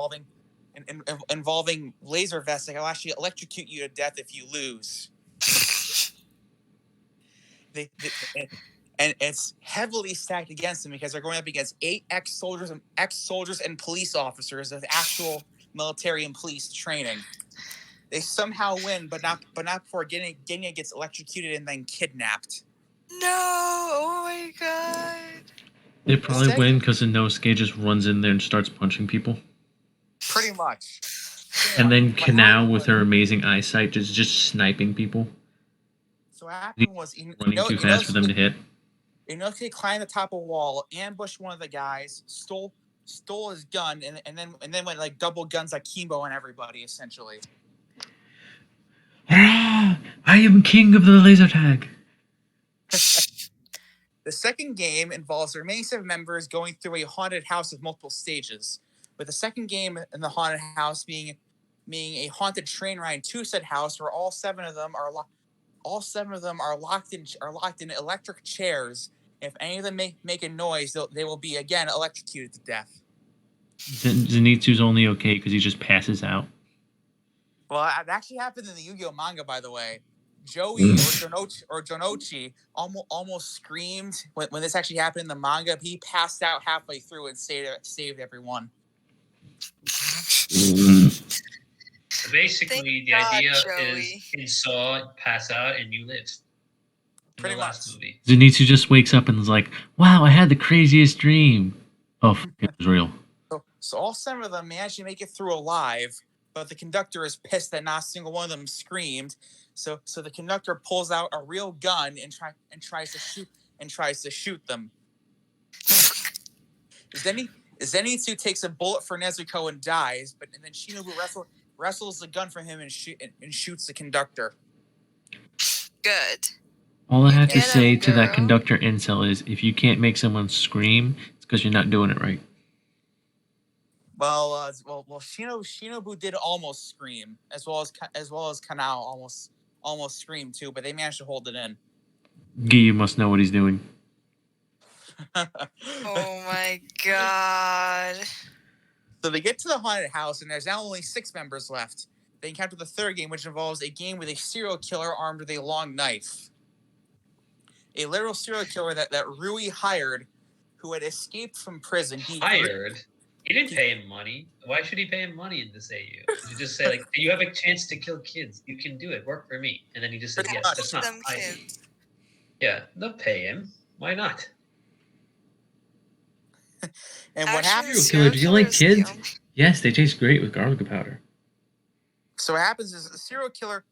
involving laser vests that will actually electrocute you to death if you lose. And it's heavily stacked against them because they're going up against 8 ex-soldiers and police officers with actual military and police training. They somehow win, but not before Genya gets electrocuted and then kidnapped. No! Oh my god! They probably win because Inosuke just runs in there and starts punching people. Pretty much. And then What Kanao happened with was- her amazing eyesight just sniping people, So what happened was, running too fast for them to hit. Inosuke climbed the top of a wall, ambushed one of the guys, stole his gun, and then went like double guns like Kimbo on everybody essentially. I am king of the laser tag. The second game involves the remaining 7 members going through a haunted house with multiple stages, with the second game in the haunted house being a haunted train ride to said house where all 7 of them are locked in electric chairs. If any of them make a noise, they will be again electrocuted to death. Zenitsu's only okay because he just passes out. Well, it actually happened in the Yu-Gi-Oh manga, by the way. Joey or Jonochi almost screamed when this actually happened in the manga. He passed out halfway through and saved everyone. So basically, the idea is in Saw, pass out and you live. Pretty the last much. movie. Zenitsu just wakes up and is like, "Wow, I had the craziest dream." Oh, it was real. So all 7 of them managed to make it through alive, but the conductor is pissed that not a single one of them screamed. So the conductor pulls out a real gun and tries to shoot them. Zenitsu takes a bullet for Nezuko and dies, but then Shinobu wrestles the gun from him and shoots the conductor. Good. All I have to Get say him, to that girl. conductor incel is, if you can't make someone scream, it's because you're not doing it right. Well, Shinobu did almost scream, as well as Kanao almost screamed too, but they managed to hold it in. Giyu must know what he's doing. Oh my god. So they get to the haunted house, and there's now only 6 members left. They encounter the third game, which involves a game with a serial killer armed with a long knife. A literal serial killer that Rui hired, who had escaped from prison. Hired? He didn't pay him money. Why should he pay him money in this AU? You just say, like, you have a chance to kill kids. You can do it. Work for me. And then he just said, yes. That's not Them hired. kids. Yeah, they'll pay him. Why not? And what Actually, happens? Killer, do you like serial kids? killer- Yes, they taste great with garlic powder. So what happens is the serial killer.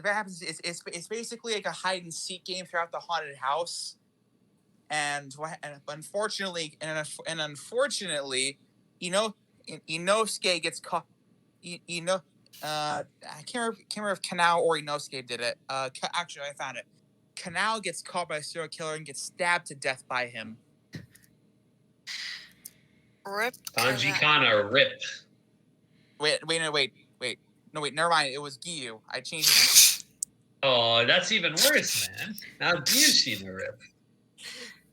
What happens is it's basically like a hide and seek game throughout the haunted house, and unfortunately, Inosuke gets caught. I can't remember if Kanao or Inosuke did it. Actually, I found it. Kanao gets caught by a serial killer and gets stabbed to death by him. Rip. Tanji Kana. Kana, rip. Wait, never mind. It was Giyu. I changed it. Oh, that's even worse, man. Now Gyushin a rip.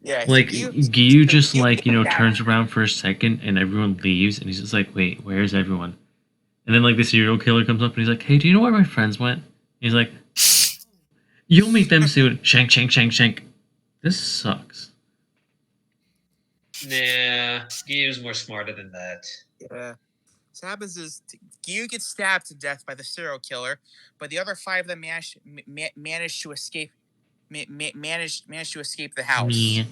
Yeah, Like, Giyu just, like, Yeah. turns around for a second and everyone leaves, and he's just like, "Wait, where's everyone?" And then, like, the serial killer comes up and he's like, "Hey, do you know where my friends went?" He's like, "You'll meet them soon." Shank, shank, shank, shank. This sucks. Nah, Gyu's more smarter than that. Yeah. So what happens is Giyu gets stabbed to death by the serial killer, but the other 5 of them manage to escape. Manage to escape the house. Me.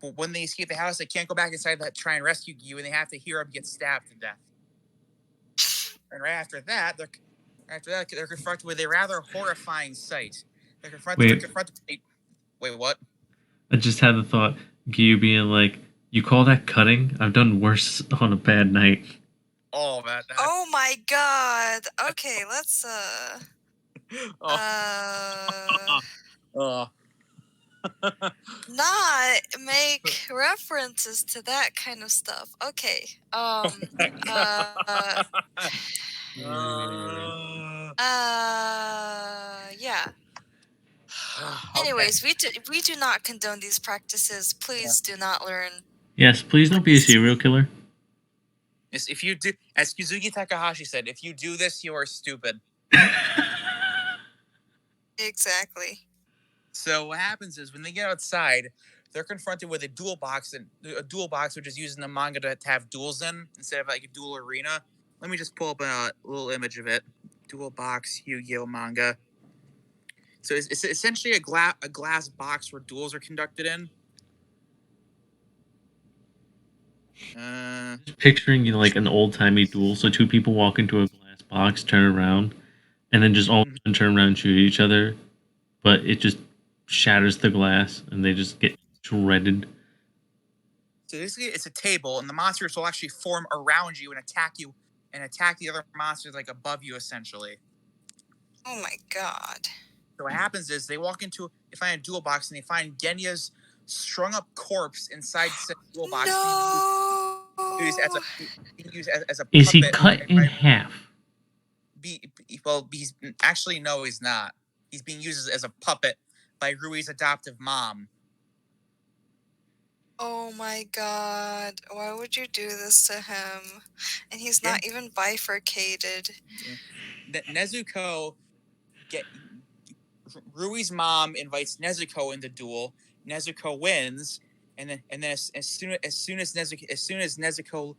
But when they escape the house, they can't go back inside to try and rescue Giyu, and they have to hear him get stabbed to death. And right after that, they're confronted with a rather horrifying sight. They're confronted. Wait, what? I just had the thought, Giyu being like, "You call that cutting? I've done worse on a bad night." Oh man. Oh my god. Okay, let's not make references to that kind of stuff. Okay. Yeah. Anyways, we do not condone these practices. Please do not learn. Yes, please don't be a serial killer. Yes, if you do, as Kizuki Takahashi said, if you do this, you are stupid. Exactly. So what happens is when they get outside, they're confronted with a duel box, which is used in the manga to have duels in instead of like a duel arena. Let me just pull up a little image of it. Duel box, Yu-Gi-Oh manga. So it's essentially a glass box where duels are conducted in. Just picturing, like an old timey duel. So two people walk into a glass box, turn around, and then just all of a sudden turn around and shoot each other. But it just shatters the glass, and they just get shredded. So basically, it's a table, and the monsters will actually form around you and attack the other monsters like above you, essentially. Oh my god. So what happens is they find a duel box, and they find Genya's strung up corpse inside the duel box. No. Being used as a puppet. Is he cut in half? He's actually, no, he's not. He's being used as a puppet by Rui's adoptive mom. Oh my god. Why would you do this to him? And he's not even bifurcated. Nezuko Rui's mom invites Nezuko in the duel. Nezuko wins, and then as soon as Nezuko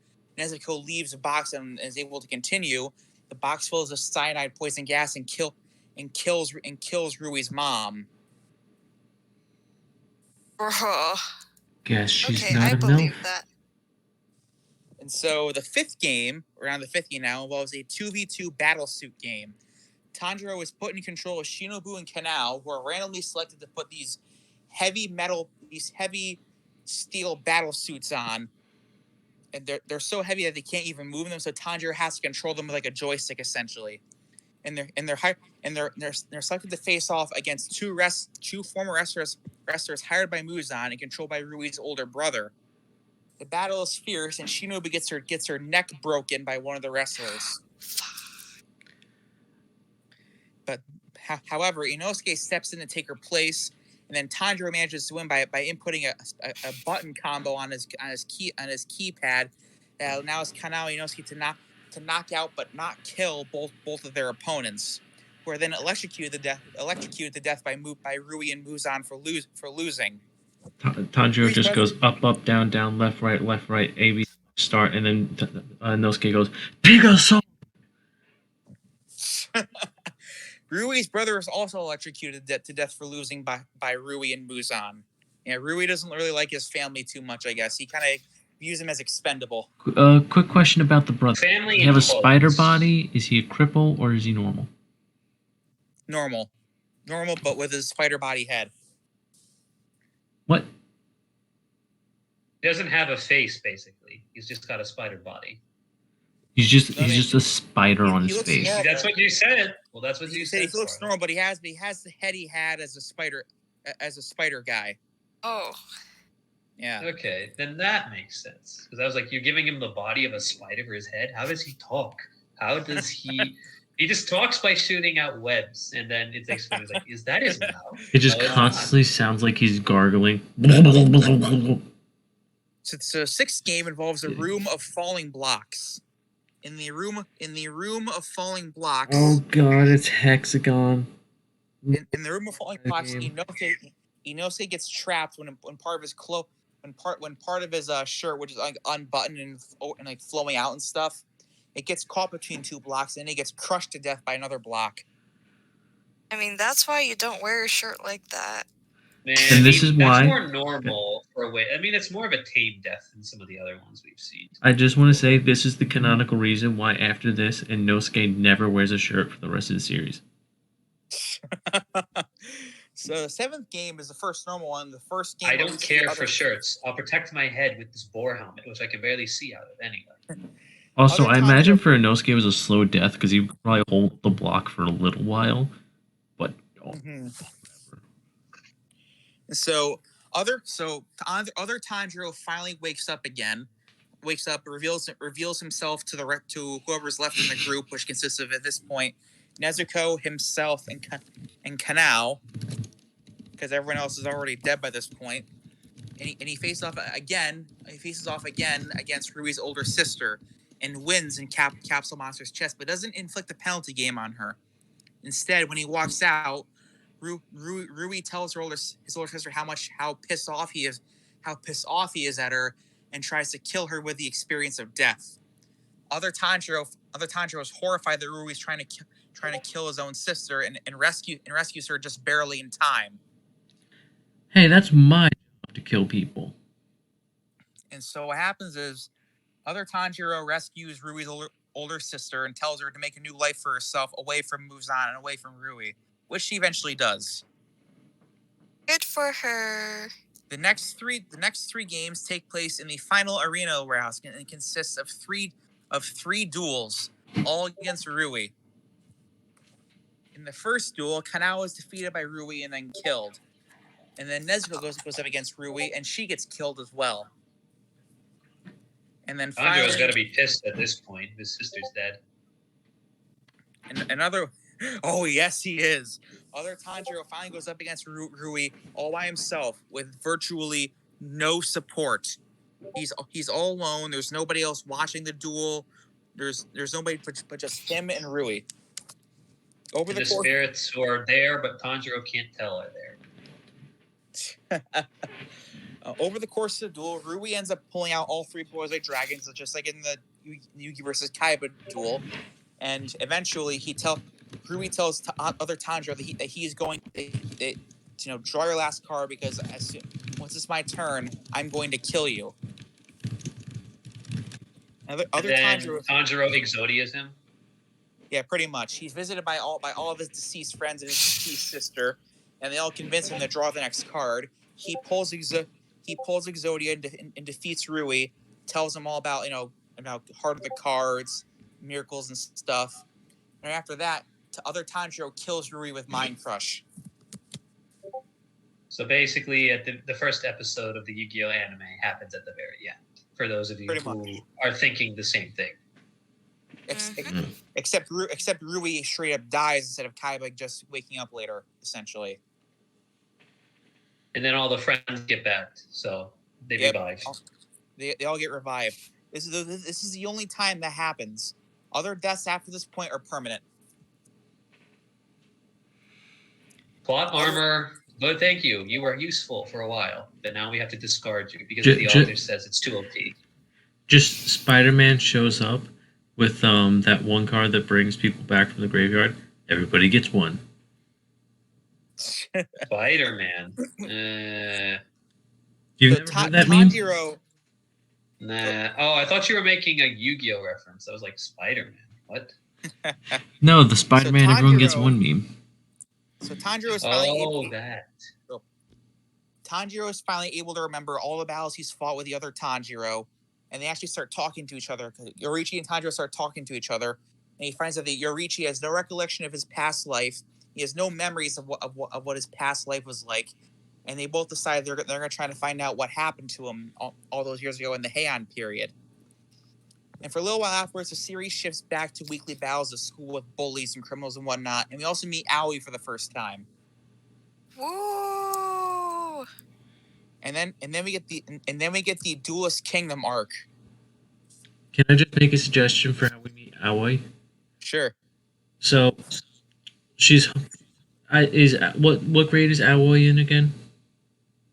leaves the box and is able to continue, the box fills with cyanide poison gas and kills Rui's mom. Bro. Guess she's Okay, not I enough. believe that. And so the fifth game, around the fifth game now, involves a 2v2 battle suit game. Tanjiro is put in control of Shinobu and Kanao, who are randomly selected to put these heavy steel battle suits on. And they're so heavy that they can't even move them, so Tanjiro has to control them with like a joystick, essentially. And they're selected to face off against two former wrestlers hired by Muzan and controlled by Rui's older brother. The battle is fierce, and Shinobu gets her neck broken by one of the wrestlers. But however, Inosuke steps in to take her place, and then Tanjiro manages to win by inputting a button combo on his keypad that allows Kanao and Inosuke to knock out but not kill both of their opponents, who are then electrocuted to death by Rui and Muzan for losing. Tanjiro just goes up, down, left, right, A, B, start, and then Inosuke goes, Pegasus! Rui's brother is also electrocuted to death for losing by Rui and Muzan. Yeah, Rui doesn't really like his family too much, I guess. He kind of views him as expendable. Quick question about the brother. Family. Does he have a spider body? Is he a cripple, or is he normal? Normal, but with his spider body head. What? He doesn't have a face, basically. He's just got a spider body. He's just a spider on his face. Normal. That's what you said. Well, that's what you said. He looks normal, but he has the head he had as a spider guy. Oh. Yeah. Okay, then that makes sense. Because I was like, you're giving him the body of a spider for his head? How does he talk? How does he... He just talks by shooting out webs, and then it's like, is that his mouth? It just constantly sounds like he's gargling. So sixth game involves a room of falling blocks. In the room of falling blocks. Oh god, it's Hexagon. In the room of falling blocks, Inosuke gets trapped when part of his when part of his shirt, which is like unbuttoned and like flowing out and stuff, it gets caught between two blocks and it gets crushed to death by another block. I mean, that's why you don't wear a shirt like that. Man, and this is why that's more normal for a way. I mean, it's more of a tame death than some of the other ones we've seen. I just want to say this is the canonical reason why after this, Inosuke never wears a shirt for the rest of the series. So the seventh game is the first normal one. The first game. I don't care for shirts. I'll protect my head with this boar helmet, which I can barely see out of anyway. Also, I imagine for Inosuke it was a slow death because he would probably hold the block for a little while, but. So other Tanjiro finally wakes up, reveals himself to whoever's left in the group, which consists of, at this point, Nezuko, himself, and Kanao, because everyone else is already dead by this point. And he faces off again against Rui's older sister, and wins in Capsule Monster's chest, but doesn't inflict a penalty game on her. Instead, when he walks out, Rui tells his older sister how pissed off he is at her, and tries to kill her with the experience of death. Other Tanjiro is horrified that Rui is trying to kill his own sister and rescues her just barely in time. Hey, that's my job to kill people. And so what happens is Other Tanjiro rescues Rui's older sister and tells her to make a new life for herself away from Muzan and away from Rui, which she eventually does. Good for her. The next three games take place in the final arena warehouse and consists of three duels, all against Rui. In the first duel, Kanao is defeated by Rui and then killed. And then Nezuko goes up against Rui and she gets killed as well. And then Tanjiro's finally, got to be pissed at this point. His sister's dead. and another. Oh yes, he is. Other Tanjiro finally goes up against Rui all by himself with virtually no support. He's all alone. There's nobody else watching the duel. There's nobody but just him and Rui. Over the spirits who are there, but Tanjiro can't tell are there. Over the course of the duel, Rui ends up pulling out all three Poisonite Dragons, just like in the Yugi versus Kaiba duel. And eventually, Rui tells other Tanjiro that he is going to draw your last card because once it's my turn, I'm going to kill you. Tanjiro Exodias him. Yeah, pretty much. He's visited by all of his deceased friends and his deceased sister, and they all convince him to draw the next card. He pulls Exodia and defeats Rui. Tells him all about heart of the cards, miracles and stuff. And after that, other Tanjiro kills Rui with Mind Crush. So basically, at the first episode of the Yu-Gi-Oh anime happens at the very end. For those of you who are thinking the same thing. Except Rui straight up dies instead of Kaiba just waking up later, essentially. And then all the friends get back, so they revive. They all get revived. This is the only time that happens. Other deaths after this point are permanent. Plot armor, but thank you. You were useful for a while, but now we have to discard you because the author says it's too OP. Just Spider-Man shows up with that one card that brings people back from the graveyard. Everybody gets one. Spider-Man. You've never heard that meme? Nah. Oh, I thought you were making a Yu-Gi-Oh reference. I was like, Spider-Man. What? No, the Spider-Man everyone gets one meme. So Tanjiro is finally able to remember all the battles he's fought with the other Tanjiro, and they actually start talking to each other. Yoriichi and Tanjiro start talking to each other, and he finds out that Yoriichi has no recollection of his past life. He has no memories of what his past life was like, and they both decide they're going to try to find out what happened to him all those years ago in the Heian period. And for a little while afterwards, the series shifts back to weekly battles at school with bullies and criminals and whatnot, and we also meet Aoi for the first time. Woo! And then we get the Duelist Kingdom arc. Can I just make a suggestion for how we meet Aoi? Sure. So, what grade is Aoi in again?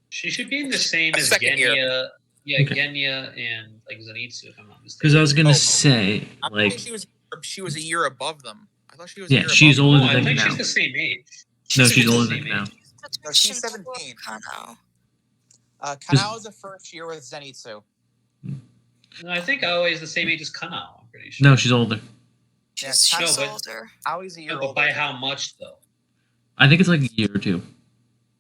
She should be in the same as Genya. Yeah, okay. Genya and like Zenitsu, if I'm not mistaken. Because I was gonna say, I think she was a year above them. I thought she was. Yeah, she's older than them now. I think she's the same age. No, she's older than now. No, she's 17. Kanao is the first year with Zenitsu. No, I think Aoi is the same age as Kanao. I'm pretty sure. No, she's older. She's older. Aoi's a year older. But by how much though? I think it's like a year or two.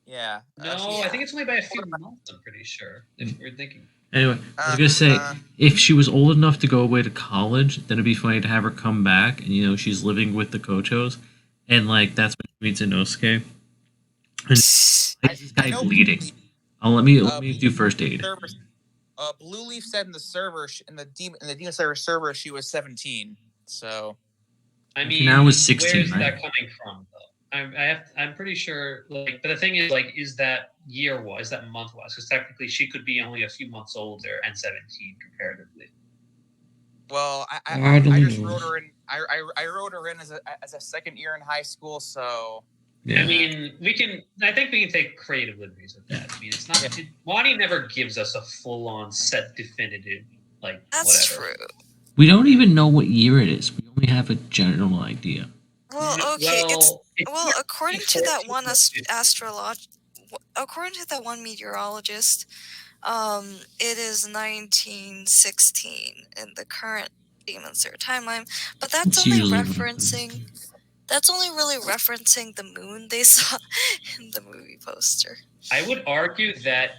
Yeah. No, I think it's only by a few months. I'm pretty sure. If we're thinking. Anyway, I was gonna say, if she was old enough to go away to college, then it'd be funny to have her come back, and she's living with the Kochos, and like that's when she meets Inosuke. And this guy bleeding. Let me do first aid. Blue Leaf said in the server, in the Demon Slayer server, she was 17. So, I mean, now was 16. Where's right? that coming from, though? I'm pretty sure. Like, but the thing is, like, is that year-wise, is that month-wise? Because technically, she could be only a few months older and 17 comparatively. Well, I just wrote her in. I wrote her in as a second year in high school. So. Yeah. I mean, I think we can take creative liberties with that. I mean, it's not. Yeah. Wani never gives us a full-on set definitive That's whatever. True. We don't even know what year it is. We only have a general idea. Well, okay. According to that one according to that one meteorologist, It is 1916 in the current Demon Slayer timeline, but that's It's only usually referencing. That's only really referencing the moon they saw in the movie poster. I would argue that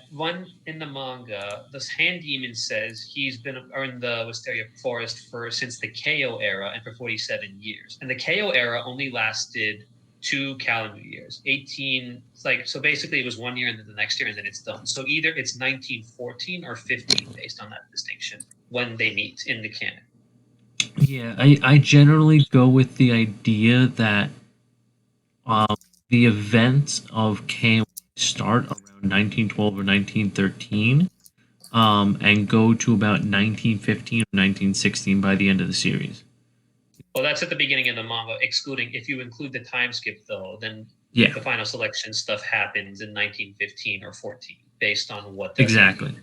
in the manga, the hand demon says he's been in the Wisteria forest since the KO era and for 47 years. And the KO era only lasted 2 calendar years. 18 so basically it was 1 year and then the next year and then it's done. So either it's 1914 or 15 based on that distinction when they meet in the canon. Yeah, I generally go with the idea that um, the events of KY start around 1912 or 1913 and go to about 1915 or 1916 by the end of the series. Well, that's at the beginning of the manga, excluding if you include the time skip though, then Yeah, the final selection stuff happens in 1915 or 14 based on what exactly.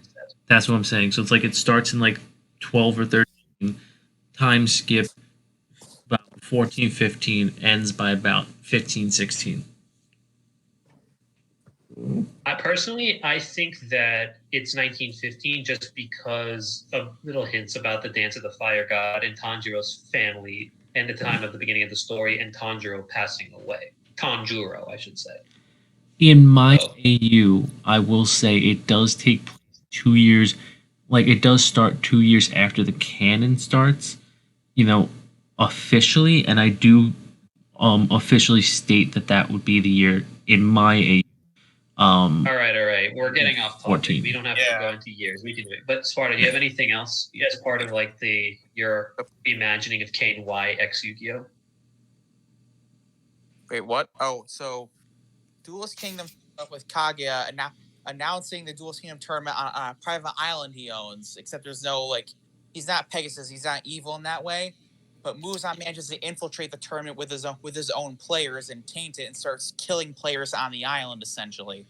That's what I'm saying. So it's like it starts in like 12 or 13, time skip about 14, 15, ends by about 15, 16. I think that it's 1915 just because of little hints about the Dance of the Fire God and Tanjiro's family and the time of the beginning of the story and Tanjiro passing away. Tanjiro, I should say. In my AU, I will say it does take place 2 years, like it does start 2 years after the canon starts, officially, and I do officially state that would be the year in my AU. All right. We're getting off topic. 14. We don't have to go into years. We can do it. But Sparta, do you have anything else as part of like your reimagining of Kane Y X Yugioh? Wait, what? Oh, so Duelist Kingdom up with Kaguya announcing the Duelist Kingdom tournament on a private island he owns. Except there's no he's not Pegasus. He's not evil in that way. But Muzan manages to infiltrate the tournament with his own players and taint it and starts killing players on the island essentially.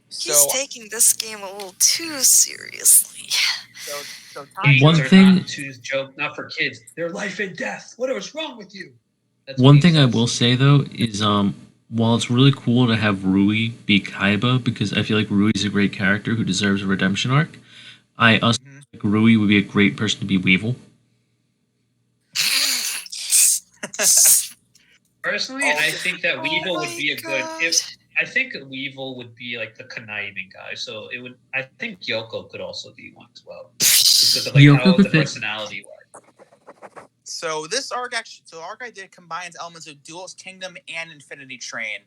He's taking this game a little too seriously. So one thing, not for kids. They're life and death. What is wrong with you? One thing I will say though is while it's really cool to have Rui be Kaiba because I feel like Rui is a great character who deserves a redemption arc, I also think Rui would be a great person to be Weevil. Personally, I think that Weevil would be a good. I think Weevil would be like the conniving guy. So it would. I think Yoko could also be one as well because of how the personality was. So this arc the arc I did combines elements of Duelist Kingdom and Infinity Train.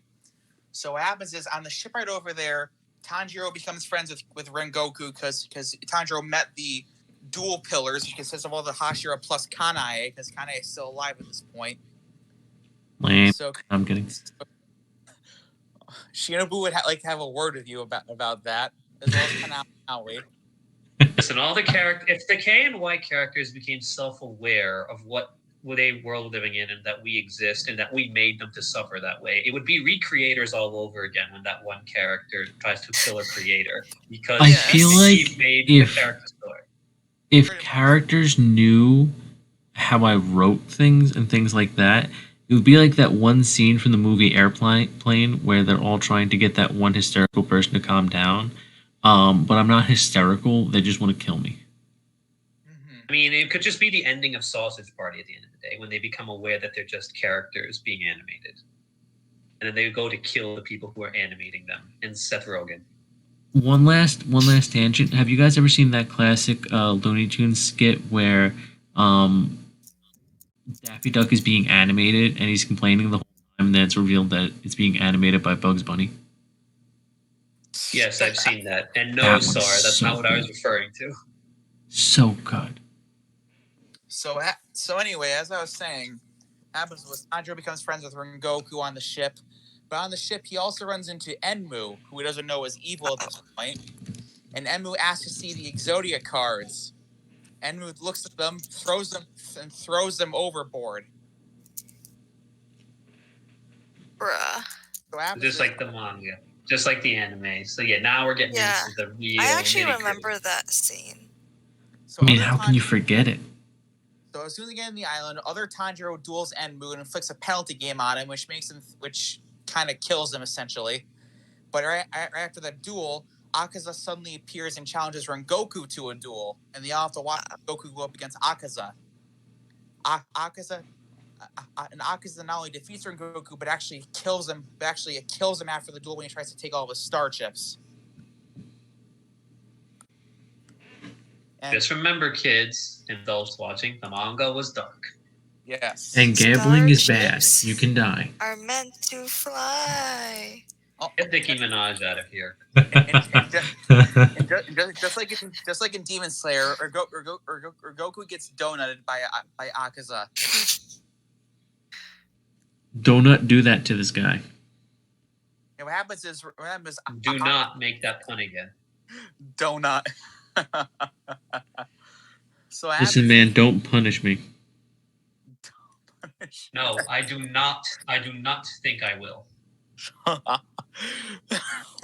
So what happens is on the ship right over there, Tanjiro becomes friends with Rengoku because Tanjiro met the dual pillars, which consists of all the Hashira plus Kanae, because Kanae is still alive at this point. Lame. So I'm kidding. Shinobu would like to have a word with you about that, as well as Kanae. Listen, all the if the K and Y characters became self-aware of what they were living in and that we exist and that we made them to suffer that way, it would be recreators all over again when that one character tries to kill a creator because I feel like he made the character story. If characters knew how I wrote things and things like that, it would be like that one scene from the movie Airplane where they're all trying to get that one hysterical person to calm down. But I'm not hysterical. They just want to kill me. I mean, it could just be the ending of Sausage Party at the end of the day when they become aware that they're just characters being animated. And then they go to kill the people who are animating them. And Seth Rogen. One last tangent. Have you guys ever seen that classic Looney Tunes skit where Daffy Duck is being animated and he's complaining the whole time and then it's revealed that it's being animated by Bugs Bunny? Yes, I've seen that. And no, sorry, that's not what I was referring to. So good. So anyway, as I was saying, happens was Tanjiro becomes friends with Rengoku on the ship. But on the ship, he also runs into Enmu, who he doesn't know is evil at this point. And Enmu asks to see the Exodia cards. Enmu looks at them, throws them overboard. Bruh. So just like the manga. Just like the anime. So yeah, now we're getting into the real. I actually remember that scene. So I mean, how can you forget it? So as soon as they get in the island, other Tanjiro duels Enmu and inflicts a penalty game on him, which kind of kills him essentially. But right after that duel, Akaza suddenly appears and challenges Rengoku to a duel, and they all have to watch Goku go up against Akaza. Akaza not only defeats Rengoku, but actually kills him. But actually, it kills him after the duel when he tries to take all of his star chips. And, Just remember, kids and adults watching, the manga was dark. yes. And gambling is bad. Starships You can die. are meant to fly. Get Nicki Minaj out of here. Just like in Demon Slayer, or Goku gets donutted by Akaza. Donut do that to this guy. And what happens is Do not make that pun again. donut. So Listen, man, don't punish me. No, I do not. I do not think I will. Oh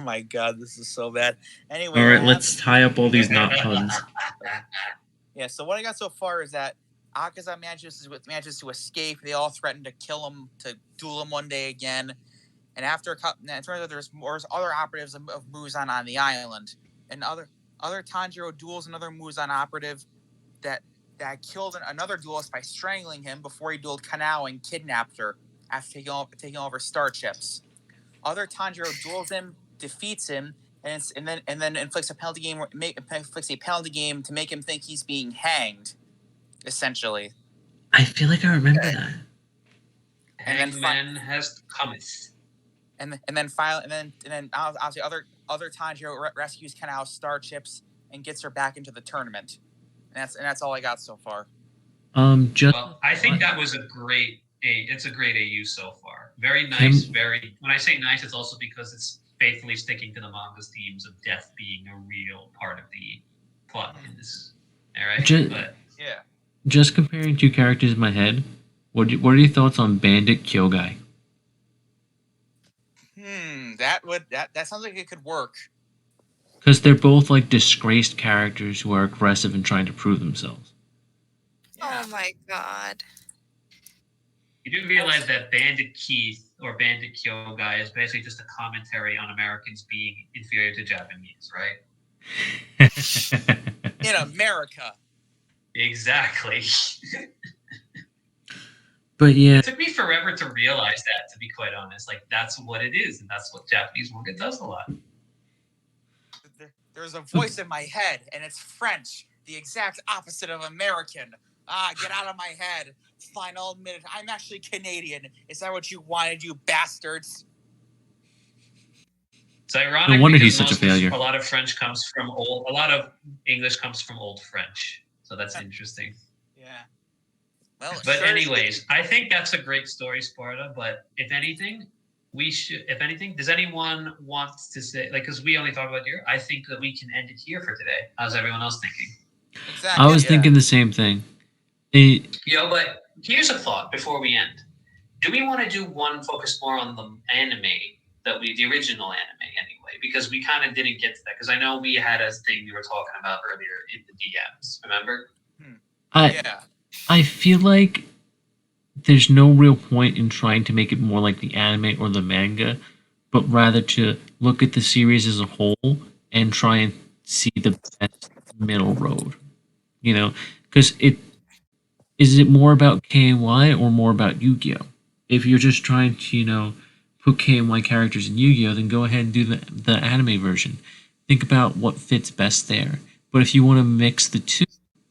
my god, this is so bad. Anyway, All right, let's tie up all these not puns. Yeah, so what I got so far is that Akaza manages to escape. They all threaten to kill him, to duel him one day again. And after it turns out there's other operatives of Muzan on the island, and other Tanjiro duels another Muzan operative that killed another duelist by strangling him before he dueled Kanao and kidnapped her after taking all of her star chips. Other Tanjiro duels him, defeats him, and then inflicts a penalty game to make him think he's being hanged, essentially. I feel like I remember that. Hangman has cometh. And then obviously other Tanjiro rescues Kanao's star chips and gets her back into the tournament. And that's all I got so far. Well, I think that was it's a great AU so far. Very nice, when I say nice, it's also because it's faithfully sticking to the manga's themes of death being a real part of the plot in this. All right? Just comparing two characters in my head, what are your thoughts on Bandit Kyogai? That sounds like it could work. Because they're both like disgraced characters who are aggressive and trying to prove themselves. Yeah. Oh my god. You do realize that Bandit Keith or Bandit Kyogai is basically just a commentary on Americans being inferior to Japanese, right? In America. Exactly. But yeah. It took me forever to realize that, to be quite honest. Like, that's what it is, and that's what Japanese manga does a lot. There's a voice in my head, and it's French, the exact opposite of American. Get out of my head. Fine, I'll admit it. I'm actually Canadian. Is that what you wanted, you bastards? It's ironic. No wonder because he's such a failure. A lot of French comes from a lot of English comes from Old French. So that's interesting. Yeah. Well, but anyways, I think that's a great story, Sparta. But if anything, does anyone want to say, like, because we only talked about here, I think that we can end it here for today. How's everyone else thinking? Exactly. I was thinking the same thing. But here's a thought before we end. Do we want to do one focus more on the anime, the original anime anyway? Because we kind of didn't get to that. Because I know we had a thing we were talking about earlier in the DMs. Remember? I feel like there's no real point in trying to make it more like the anime or the manga, but rather to look at the series as a whole and try and see the best middle road. Because is it more about KY or more about Yu-Gi-Oh? If you're just trying to, put KY characters in Yu-Gi-Oh, then go ahead and do the anime version. Think about what fits best there. But if you want to mix the two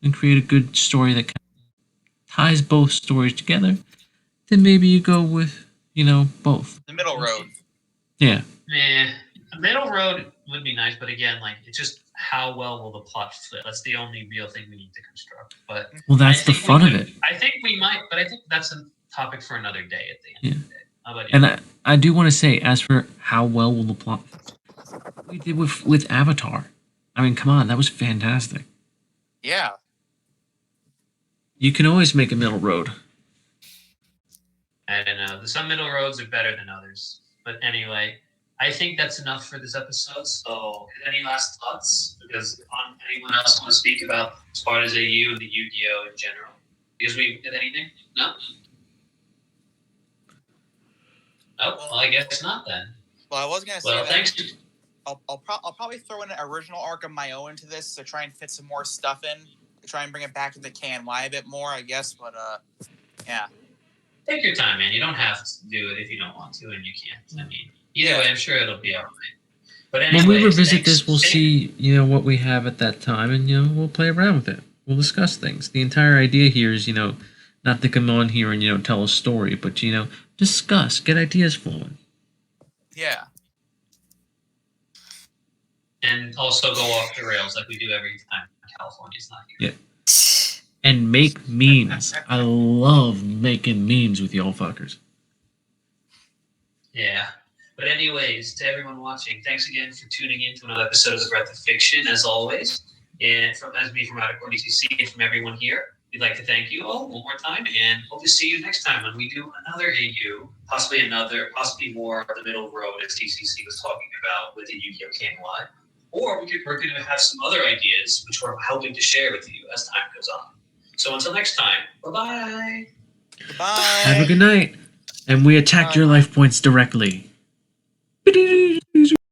and create a good story that kind of ties both stories together, then maybe you go with, both. The middle road. Yeah. A middle road would be nice, but again, like, it's just how well will the plot fit? That's the only real thing we need to construct. But that's the fun of it. I think we might, but I think that's a topic for another day at the end of the day. How about you? And I do want to say, as for how well will the plot fit, we did with Avatar. I mean, come on, that was fantastic. Yeah. You can always make a middle road. I don't know. Some middle roads are better than others. But anyway, I think that's enough for this episode. So, any last thoughts? Because anyone else want to speak about Sparta's AU and the Yu-Gi-Oh in general? Because we did anything? No? Oh, well, I guess not then. Well, I was gonna say thanks. I'll probably throw in an original arc of my own into this to try and fit some more stuff in, to try and bring it back to the KNY a bit more, I guess. But yeah. Take your time, man. You don't have to do it if you don't want to, and you can't. I mean, either way, I'm sure it'll be all right. But anyways, when we revisit thanks. this, we'll see, what we have at that time, and we'll play around with it. We'll discuss things. The entire idea here is, not to come on here and tell a story, but discuss, get ideas flowing. Yeah. And also go off the rails like we do every time California's not here. Yeah. And make memes. I love making memes with y'all fuckers. Yeah. But anyways, to everyone watching, thanks again for tuning in to another episode of The Breath of Fiction, as always. And from Outercore DCC and from everyone here, we'd like to thank you all one more time, and hope to see you next time when we do another AU, possibly more of the middle road, as DCC was talking about with the Yugioh KNY. Or we're going to have some other ideas, which we're hoping to share with you as time goes on. So until next time, bye-bye. Goodbye. Have a good night. And we attacked your life points directly.